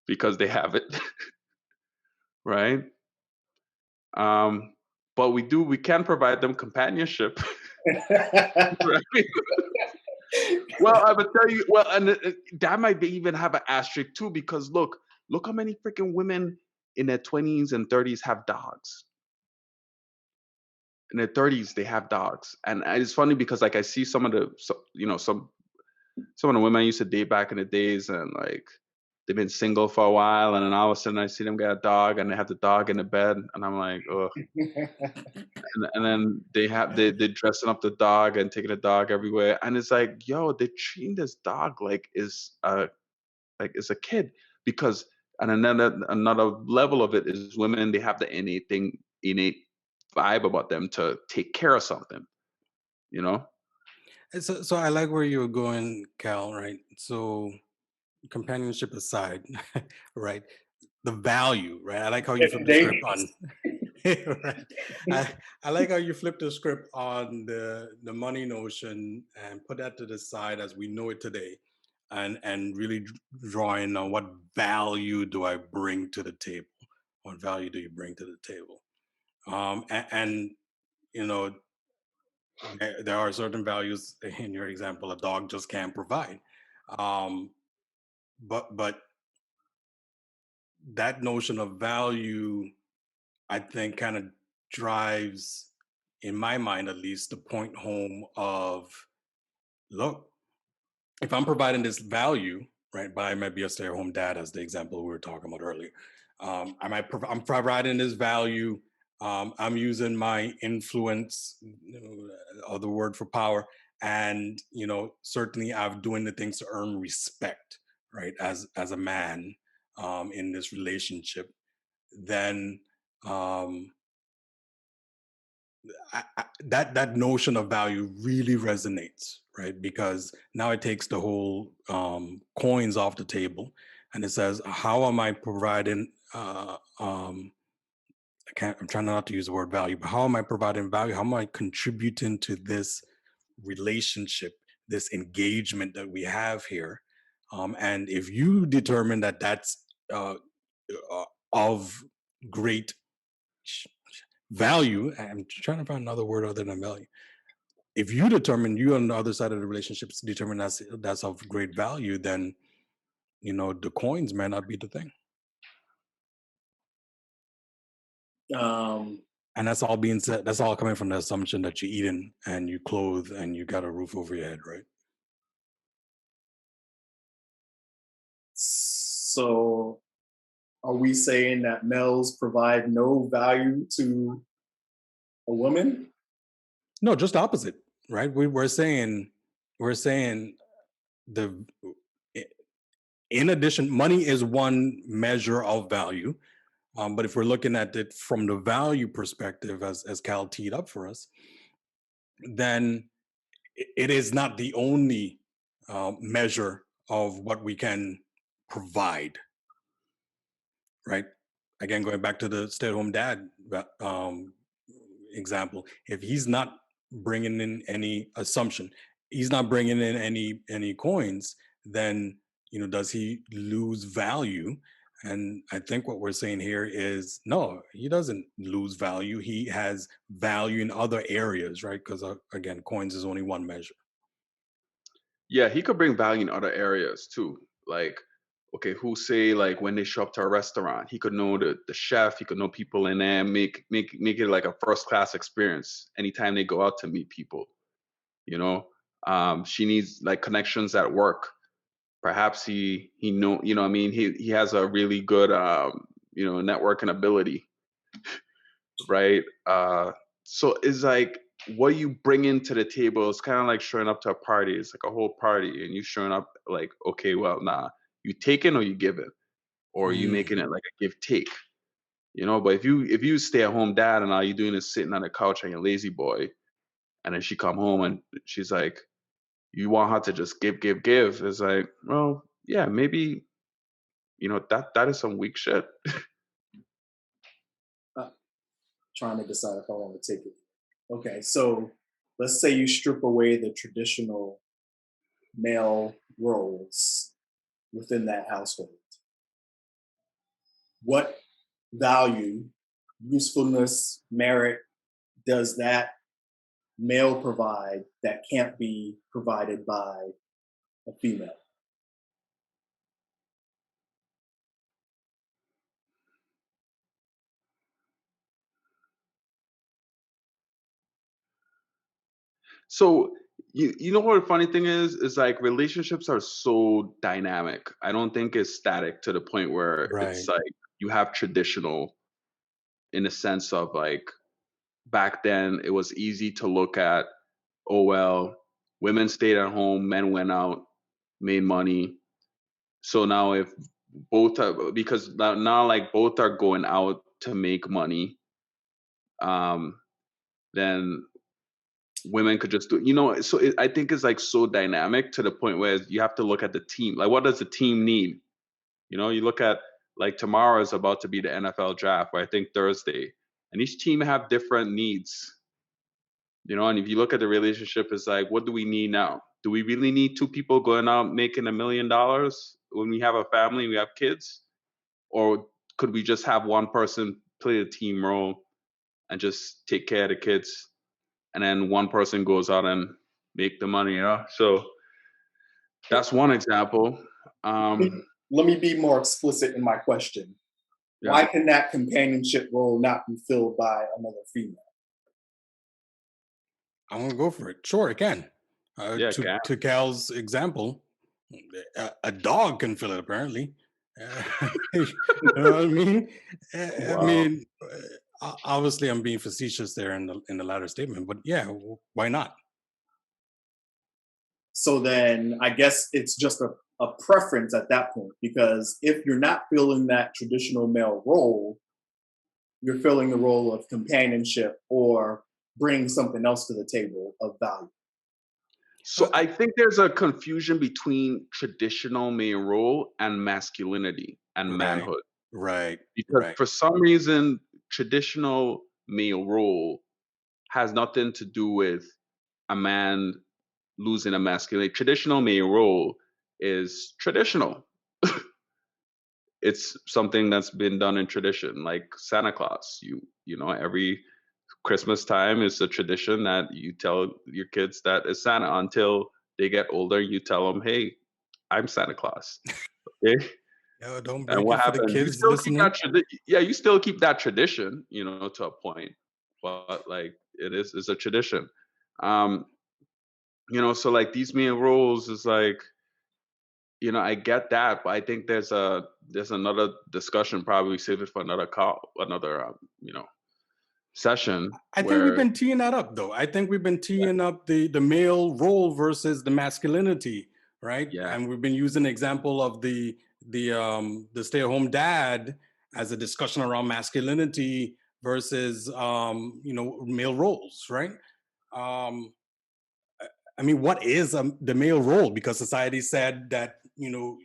because they have it, right? Um, but we can provide them companionship. Right? Well, I would tell you, well, and that might be even have an asterisk too, because look how many freaking women in their 20s and 30s have dogs. In their 30s, they have dogs, and it's funny because like I see some of the, some of the women I used to date back in the days, and like they've been single for a while, and then all of a sudden I see them get a dog, and they have the dog in the bed, and I'm like, oh. And then they're dressing up the dog and taking the dog everywhere, and it's like, yo, they're treating this dog like it's a kid, because and another level of it is women, they have the innate vibe about them to take care of something, you know. So I like where you're going, Cal, right? So companionship aside, right? The value, right? I like how you flip the script on. Dangerous. Right. I like how you flip the script on the money notion and put that to the side as we know it today, and really drawing on what value do I bring to the table? What value do you bring to the table? And you know, there are certain values in your example a dog just can't provide. Um, but that notion of value, I think, kind of drives, in my mind at least, the point home of, look, if I'm providing this value, right, but I might be a stay-at-home dad, as the example we were talking about earlier. I'm providing this value. I'm using my influence, other word for power, and certainly I'm doing the things to earn respect, right, as a man in this relationship. Then um, that notion of value really resonates, right? Because now it takes the whole coins off the table, and it says, how am I providing? I'm trying not to use the word value, but how am I providing value? How am I contributing to this relationship, this engagement that we have here? And if you determine that that's of great value, I'm trying to find another word other than value. If you determine, you on the other side of the relationships determine that's of great value, then the coins may not be the thing. Um, And that's all being said. That's all coming from the assumption that you're eating and you clothe and you got a roof over your head, right? so, are we saying that males provide no value to a woman? No, just the opposite, right? We're saying the in addition, money is one measure of value. But if we're looking at it from the value perspective, as Cal teed up for us, then it is not the only measure of what we can provide, right? Again, going back to the stay-at-home dad example, if he's not bringing in any assumption, he's not bringing in any coins, then does he lose value? And I think what we're saying here is no, he doesn't lose value. He has value in other areas, right? Because again, coins is only one measure. Yeah, he could bring value in other areas too. Like, okay, who say like when they show up to a restaurant, he could know the chef, he could know people in there, make it like a first class experience anytime they go out to meet people. You know, she needs like connections at work. Perhaps he know, what I mean, he has a really good networking ability, right? So it's like what you bring into the table is kind of like showing up to a party. It's like a whole party, and you showing up like, okay, well, nah, you taking or you giving, or you making it like a give take, But if you stay at home dad and all you doing is sitting on the couch and you're lazy boy, and then she come home and she's like, you want her to just give, give, give. It's like, well, yeah, maybe that is some weak shit. Trying to decide if I want to take it. Okay, so let's say you strip away the traditional male roles within that household. What value, usefulness, merit does that male provide that can't be provided by a female? So you know what the funny thing is like relationships are so dynamic. I don't think it's static to the point where it's Right. like you have traditional in a sense of like back then it was easy to look at, oh well, women stayed at home, men went out, made money. So now if both are, because now like both are going out to make money, um then women could just do, so I think it's like so dynamic to the point where you have to look at the team, like what does the team need. You look at, like, tomorrow is about to be the NFL draft, or I think Thursday, and each team have different needs. And if you look at the relationship, it's like, what do we need now? Do we really need two people going out making $1 million when we have a family and we have kids? Or could we just have one person play the team role and just take care of the kids, and then one person goes out and make the money? So that's one example. Let me be more explicit in my question. Yeah. Why can that companionship role not be filled by another female? I'm gonna go for it. Sure, it can. Yeah, To Cal's example, a dog can fill it apparently. You know what I mean? I Wow. mean, obviously, I'm being facetious there in the latter statement, but yeah, why not? So then I guess it's just a preference at that point, because if you're not filling that traditional male role, you're filling the role of companionship or bringing something else to the table of value. So I think there's a confusion between traditional male role and masculinity and Right, manhood. right, Because right. for some reason, traditional male role has nothing to do with a man losing a masculinity. Traditional male role is traditional. It's something that's been done in tradition, like Santa Claus. Every Christmas time is a tradition that you tell your kids that is Santa until they get older. You tell them, "Hey, I'm Santa Claus." Okay, Yo, don't and break what it for the happens? You kids still keep listening. that tradition. Yeah, you still keep that tradition, to a point, but like it's a tradition. Um, so like these male roles is like, I get that, but I think there's another discussion. Probably save it for another call, another session I think we've where. been teeing that up, though. I think we've been teeing up the male role versus the masculinity, right? Yeah. And we've been using the example of the stay-at-home dad as a discussion around masculinity versus male roles, right? Um, I mean, what is the male role? Because society said that you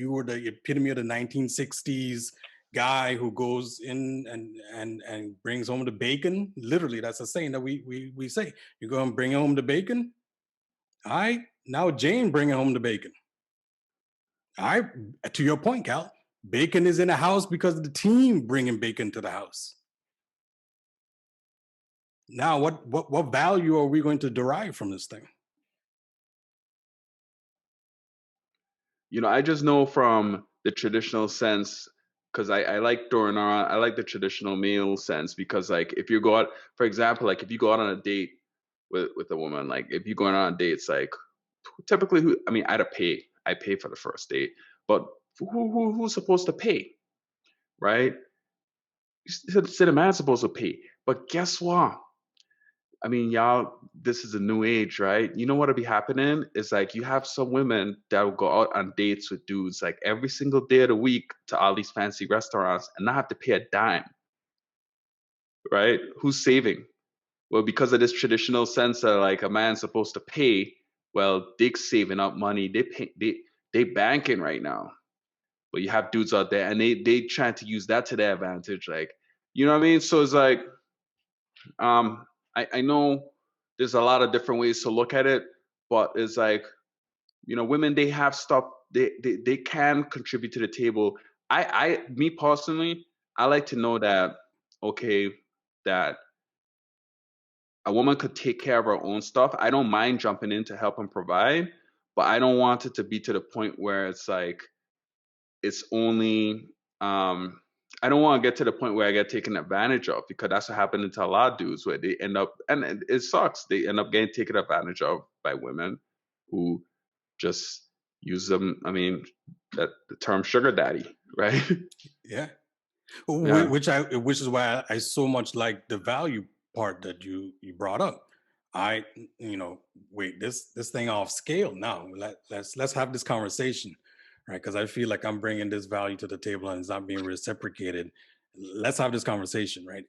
were the epitome of the 1960s guy who goes in and brings home the bacon. Literally, that's a saying that we say. You go and bring home the bacon. All right, now Jane bringing home the bacon. All right, to your point, Cal, bacon is in the house because of the team bringing bacon to the house. Now, what value are we going to derive from this thing? I just know from the traditional sense, because I like throwing around, I like the traditional male sense, because like if you go out, for example, like if you go out on a date with a woman, like if you're going on a date, it's like typically I mean, I pay for the first date, but who's supposed to pay, right? Say the man's supposed to pay, but guess what? I mean, y'all, this is a new age, right? You know what'll be happening is like you have some women that will go out on dates with dudes like every single day of the week to all these fancy restaurants and not have to pay a dime, right? Who's saving? Well, because of this traditional sense that like a man's supposed to pay, well, Dick's saving up money. They banking right now. but you have dudes out there and they trying to use that to their advantage. Like, you know what I mean? So it's like, I know there's a lot of different ways to look at it, but it's like, women, they have stuff, they can contribute to the table. Me personally, I like to know that, okay, that a woman could take care of her own stuff. I don't mind jumping in to help and provide, but I don't want it to be to the point where it's like, it's only, I don't want to get to the point where I get taken advantage of, because that's what happened to a lot of dudes, where they end up, and it sucks, they end up getting taken advantage of by women who just use them. I mean, that the term sugar daddy, right? Yeah. Yeah. Which is why I so much like the value part that you brought up. Wait, this thing off scale now. Let's have this conversation, right? Because I feel like I'm bringing this value to the table and it's not being reciprocated. Let's have this conversation, right?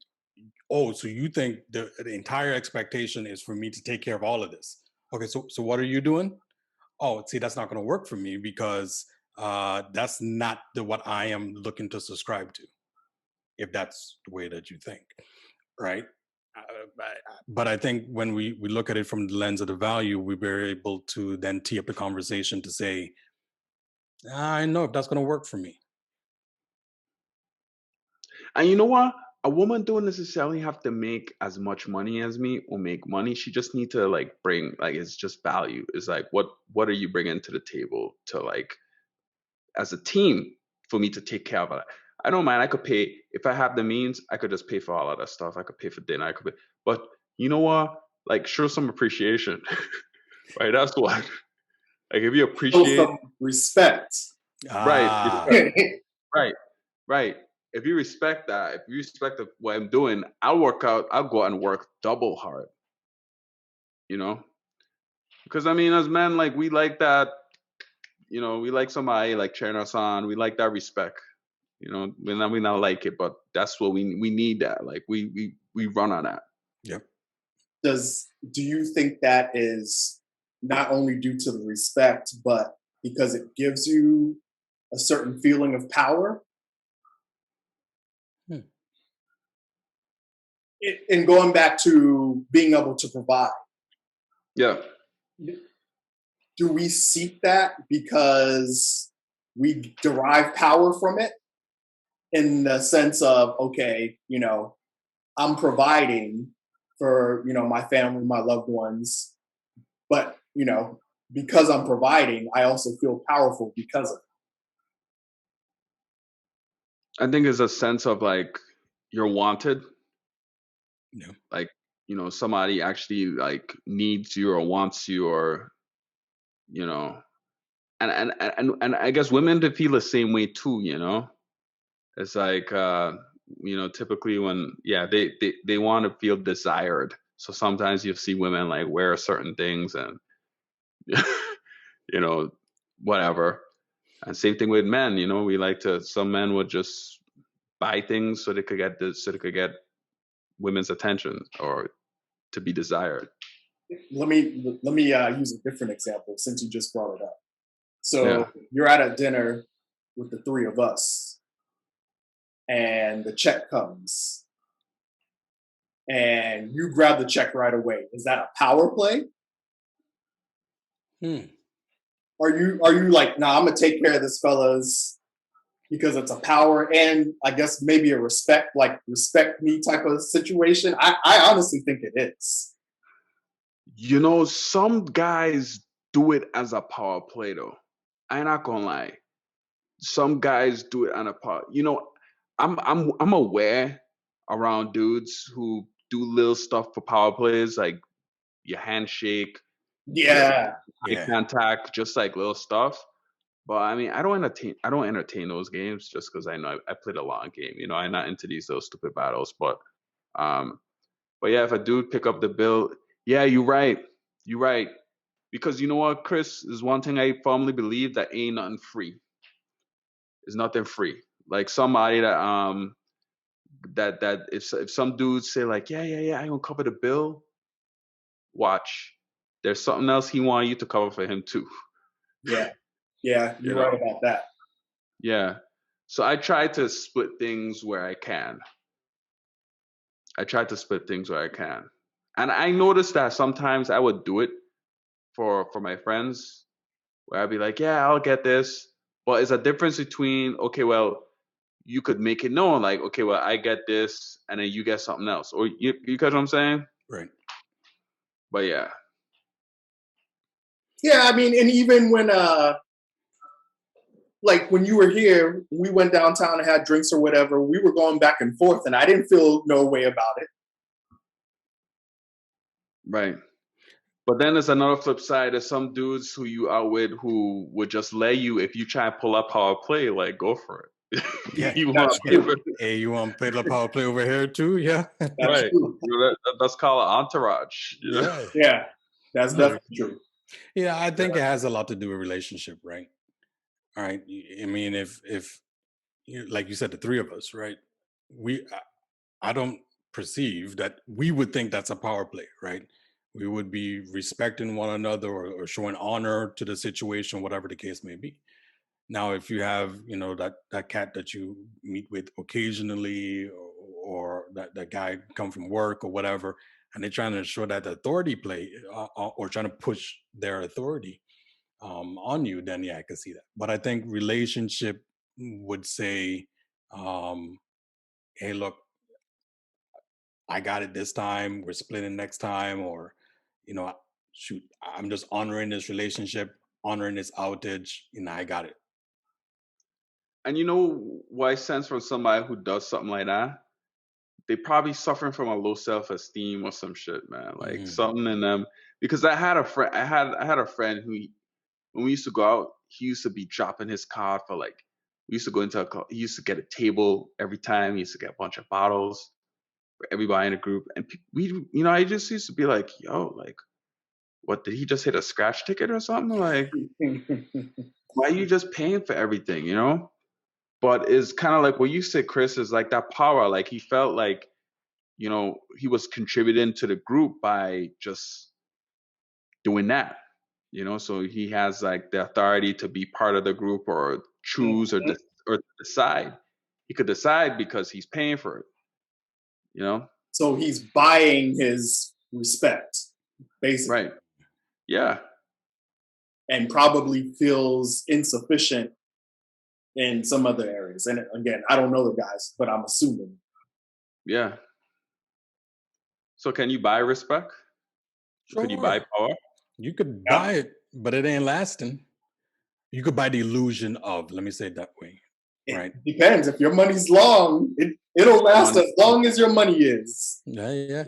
Oh, so you think the entire expectation is for me to take care of all of this? Okay, so what are you doing? Oh, see, that's not going to work for me because that's not what I am looking to subscribe to, if that's the way that you think, right? But I think when we look at it from the lens of the value, we're able to then tee up the conversation to say, I know if that's going to work for me. And you know what? A woman don't necessarily have to make as much money as me or make money. She just need to like bring, like, it's just value. It's like, what are you bringing to the table to, like, as a team, for me to take care of it? I don't mind. I could pay, if I have the means, I could just pay for all of that stuff. I could pay for dinner. I could pay, but you know what? Like, show some appreciation, right? That's what. Like, if you Show appreciate, some respect. right, right, right. If you respect that, if you respect what I'm doing, I'll go out and work double hard. Because I mean, as men, like, we like that. We like somebody like cheering us on. We like that respect. We not like it, but that's what we need. That, like, we run on that. Yep. Do you think that is not only due to the respect, but because it gives you a certain feeling of power? And going back to being able to provide. Yeah. Do we seek that because we derive power from it? In the sense of, okay, I'm providing for, my family, my loved ones, but, because I'm providing, I also feel powerful because of it. I think it's a sense of, like, you're wanted. Yeah. Like, somebody actually, like, needs you or wants you, or, and I guess women to feel the same way too. It's like, typically when, they want to feel desired. So sometimes you see women like wear certain things and, whatever. And same thing with men. Some men would just buy things so they could get women's attention or to be desired. Let me use a different example since you just brought it up. So you're at a dinner with the three of us, and the check comes, and you grab the check right away. Is that a power play? Are you like, nah, I'm gonna take care of this, fellas, because it's a power and I guess maybe a respect me type of situation? I honestly think it is. Some guys do it as a power play though. I'm not gonna lie. Some guys do it on a power. I'm aware around dudes who do little stuff for power plays, like your handshake, Yeah. eye contact, just like little stuff. But I mean, I don't entertain those games just because I know I played a long game. I'm not into these little stupid battles. But yeah, if a dude pick up the bill, yeah, you're right. You're right. Because you know what, Chris, is one thing I firmly believe, that ain't nothing free. There's nothing free. Like somebody that if some dudes say like, yeah, I gonna cover the bill, watch. There's something else he want you to cover for him too. Yeah, you're right about that. Yeah. So I try to split things where I can. And I noticed that sometimes I would do it for my friends, where I'd be like, yeah, I'll get this. But it's a difference between, okay, well, you could make it known, like, okay, well, I get this, and then you get something else. Or you catch what I'm saying? Right. But yeah. Yeah, I mean, and even when like when you were here, we went downtown and had drinks or whatever. We were going back and forth, and I didn't feel no way about it. Right. But then there's another flip side. There's some dudes who you out with who would just lay you if you try and pull up power play, like, go for it. Yeah. You want That's to pay true. for it. Hey, you want to play the power play over here too? Yeah. That's Right. true. You know, that's called an entourage. You know? Yeah. Yeah, that's No. definitely true. Yeah, I think it has a lot to do with relationship, right? All right. I mean, if like you said, the three of us, right? I don't perceive that we would think that's a power play, right? We would be respecting one another or showing honor to the situation, whatever the case may be. Now, if you have, that cat that you meet with occasionally, or that guy come from work or whatever, and they're trying to show that authority play, or trying to push their authority on you, then yeah, I can see that. But I think relationship would say, hey, look, I got it this time, we're splitting next time, or, shoot, I'm just honoring this relationship, honoring this outage, I got it. And you know what I sense from somebody who does something like that? They probably suffering from a low self-esteem or some shit, man. Like Mhm. something in them. Because I had a friend. I had a friend who, when we used to go out, he used to be dropping his card for like. We used to go into he used to get a table every time. He used to get a bunch of bottles for everybody in the group, and I just used to be like, yo, like, what did he just hit a scratch ticket or something? Like, why are you just paying for everything? But it's kind of like what you said, Chris, is like that power. Like he felt like, he was contributing to the group by just doing that. So he has like the authority to be part of the group or choose or or decide. He could decide because he's paying for it. So he's buying his respect, basically, Right. Yeah. and probably feels insufficient in some other areas. And again, I don't know the guys, but I'm assuming. Yeah. So can you buy respect? Could you buy Sure. power? You could Yeah. buy it, but it ain't lasting. You could buy the illusion of, let me say it that way, right? It depends. If your money's long, it'll last as long as your money is. Yeah. Yeah.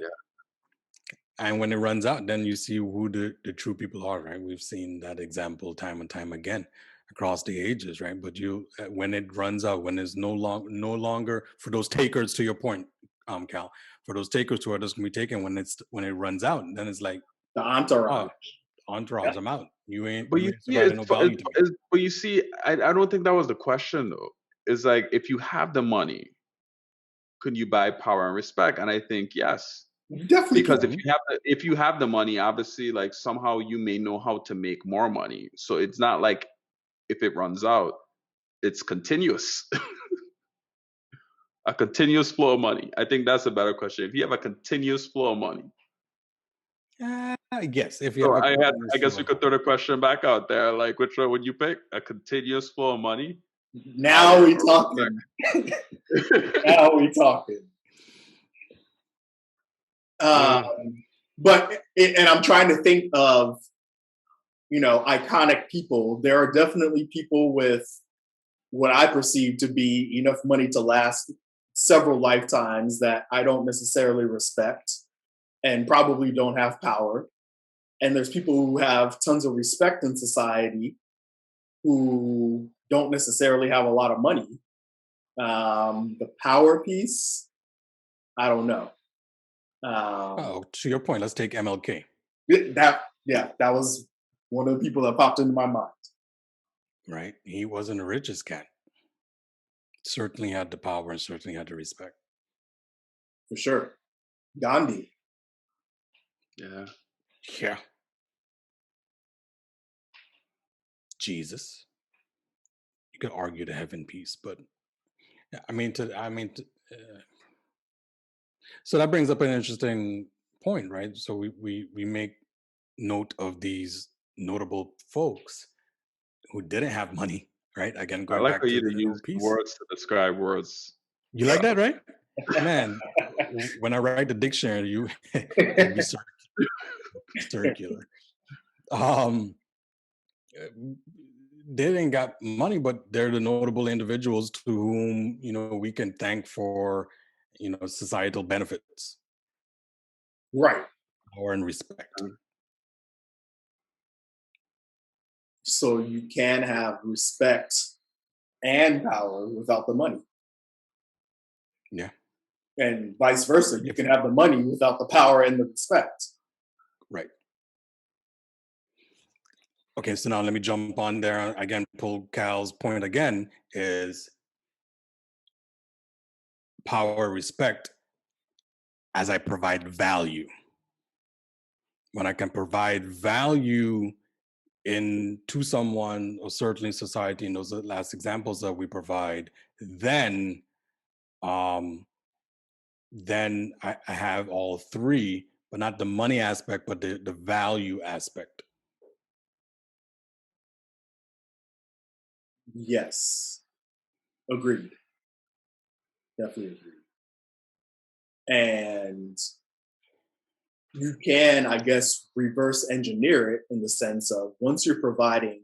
And when it runs out, then you see who the true people are, right? We've seen that example time and time again across the ages, right? But when it runs out, when it's no longer for those takers, to your point, Cal, for those takers who are just gonna be taken when it runs out, then it's like, The entourage. entourage, I'm out. You ain't But you see, providing no value to me. but you see, I don't think that was the question though. It's like, if you have the money, could you buy power and respect? And I think yes, You definitely because can. if you have the money, obviously, like somehow you may know how to make more money. So it's not like if it runs out, it's continuous, a continuous flow of money. I think that's a better question. If you have a continuous flow of money. Yes, if you So have a I guess we flow. could throw the question back out there. Like, which one would you pick? A continuous flow of money? Now we talking. Now we talking. But and I'm trying to think of, iconic people. There are definitely people with what I perceive to be enough money to last several lifetimes that I don't necessarily respect and probably don't have power. And there's people who have tons of respect in society who don't necessarily have a lot of money. The power piece, I don't know. To your point, let's take MLK. That was one of the people that popped into my mind. Right? He wasn't the richest cat. Certainly had the power and certainly had the respect. For sure. Gandhi. Yeah. Yeah. Jesus. could argue the heaven piece, but yeah, I mean, so that brings up an interesting point, right? So we make note of these notable folks who didn't have money, right? Again, I going like back how to you the didn't use piece. words to describe words. You like that, right? Man, when I write the dictionary, it'll be circular. Um, they didn't got money, but they're the notable individuals to whom we can thank for societal benefits Right. or in respect. So you can have respect and power without the money. Yeah, And vice versa. You if, can have the money without the power and the respect. right. Okay, so now let me jump on there again. Pull Cal's point again is power, respect as I provide value. When I can provide value to someone, or certainly society, in those last examples that we provide, then um, I have all three, but not the money aspect, but the value aspect. Yes. Agreed. Definitely agreed. And you can, I guess, reverse engineer it in the sense of once you're providing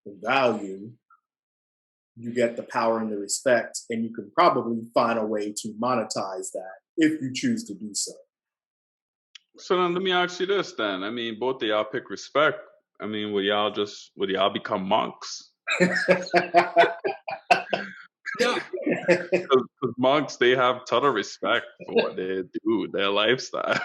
the value, you get the power and the respect, and you can probably find a way to monetize that if you choose to do so. So then let me ask you this then. I mean, both of y'all pick respect. I mean, would y'all become monks? Yeah. Because monks, they have ton of respect for what they do, their lifestyle,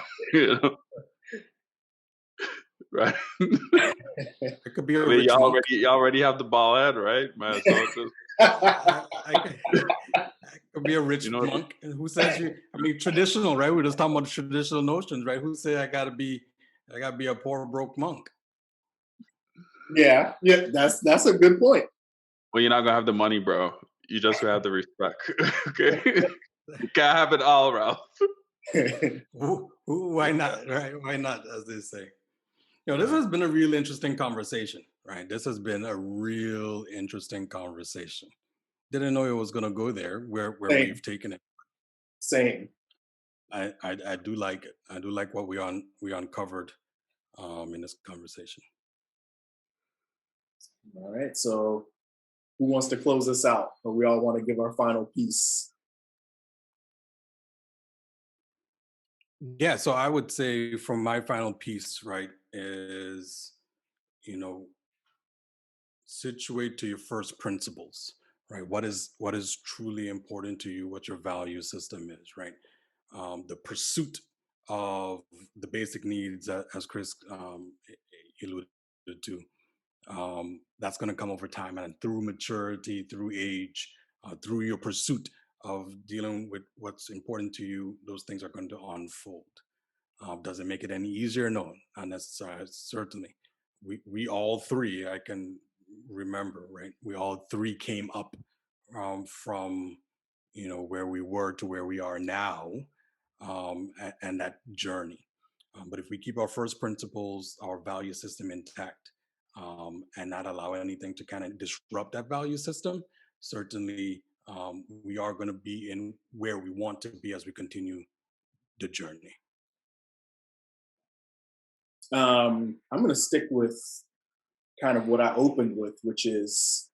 right? It could be a I mean, rich monk. y'all already have the ball head, right? Man, so just I could be a rich know, monk. And who says you? I mean, traditional, right? We're just talking about traditional notions, right? Who say I gotta be a poor broke monk? Yeah, that's a good point. well, you're not gonna have the money, bro. You just gonna have the respect. Okay, you can't have it all, Ralph. Why not? Right? Why not? As they say. This has been a real interesting conversation, right? This has been a real interesting conversation. Didn't know it was going to go there where Same. we've taken it. Same. I do like it. I do like what we uncovered in this conversation. All right. So, who wants to close us out? Or we all want to give our final piece? Yeah. So I would say from my final piece, right, is situate to your first principles, right? What is truly important to you? What your value system is, right? The pursuit of the basic needs, as Chris alluded to, that's going to come over time and through maturity, through age, through your pursuit of dealing with what's important to you. Those things are going to unfold. Does it make it any easier? No, not necessarily. Certainly, we all three, I can remember, right? We all three came up from where we were to where we are now, and that journey. But if we keep our first principles, our value system intact, and not allow anything to kind of disrupt that value system, certainly we are going to be in where we want to be as we continue the journey. I'm going to stick with kind of what I opened with, which is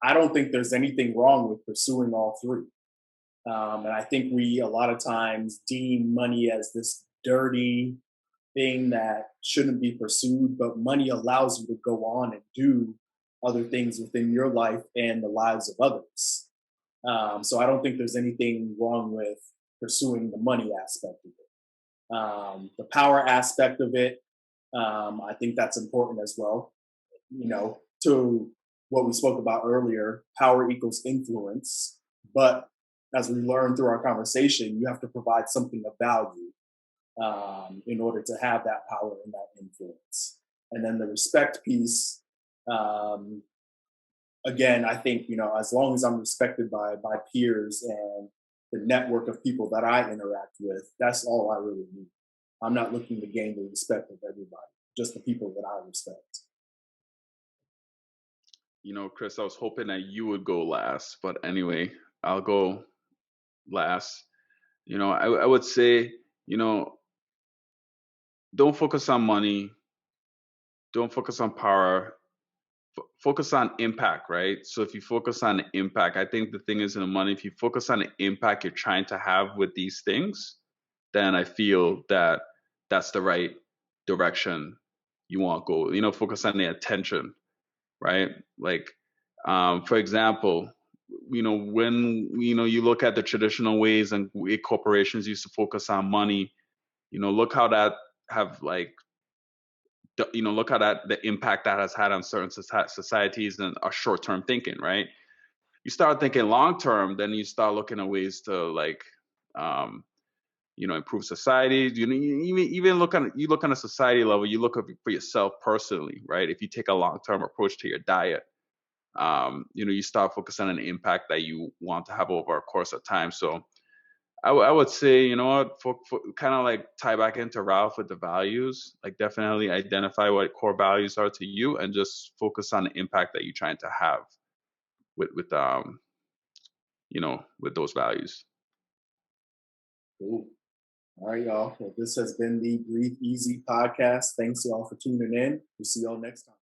I don't think there's anything wrong with pursuing all three. And I think we a lot of times deem money as this dirty thing that shouldn't be pursued, but money allows you to go on and do other things within your life and the lives of others. So I don't think there's anything wrong with pursuing the money aspect of it. The power aspect of it, I think that's important as well. To what we spoke about earlier, power equals influence. But as we learned through our conversation, you have to provide something of value in order to have that power and that influence. And then the respect piece, again, I think, as long as I'm respected by peers and the network of people that I interact with, that's all I really need. I'm not looking to gain the respect of everybody, just the people that I respect. Chris, I was hoping that you would go last, but anyway, I'll go last. I would say, don't focus on money, don't focus on power, focus on impact, right? So if you focus on impact, I think the thing is in the money, if you focus on the impact you're trying to have with these things, then I feel that that's the right direction you want to go. Focus on the attention, right? Like, for example, when you look at the traditional ways and way corporations used to focus on money, look how that have like look how that the impact that has had on certain societies and our short-term thinking, right? You start thinking long-term, then you start looking at ways to like improve society. Even look on a society level, you look for yourself personally, right? If you take a long-term approach to your diet, you start focusing on an impact that you want to have over a course of time. So I would say, what, for kind of like tie back into Ralph with the values, like definitely identify what core values are to you and just focus on the impact that you're trying to have with with those values. Cool. All right, y'all. Well, this has been the Breathe Easy podcast. Thanks, y'all, for tuning in. We'll see y'all next time.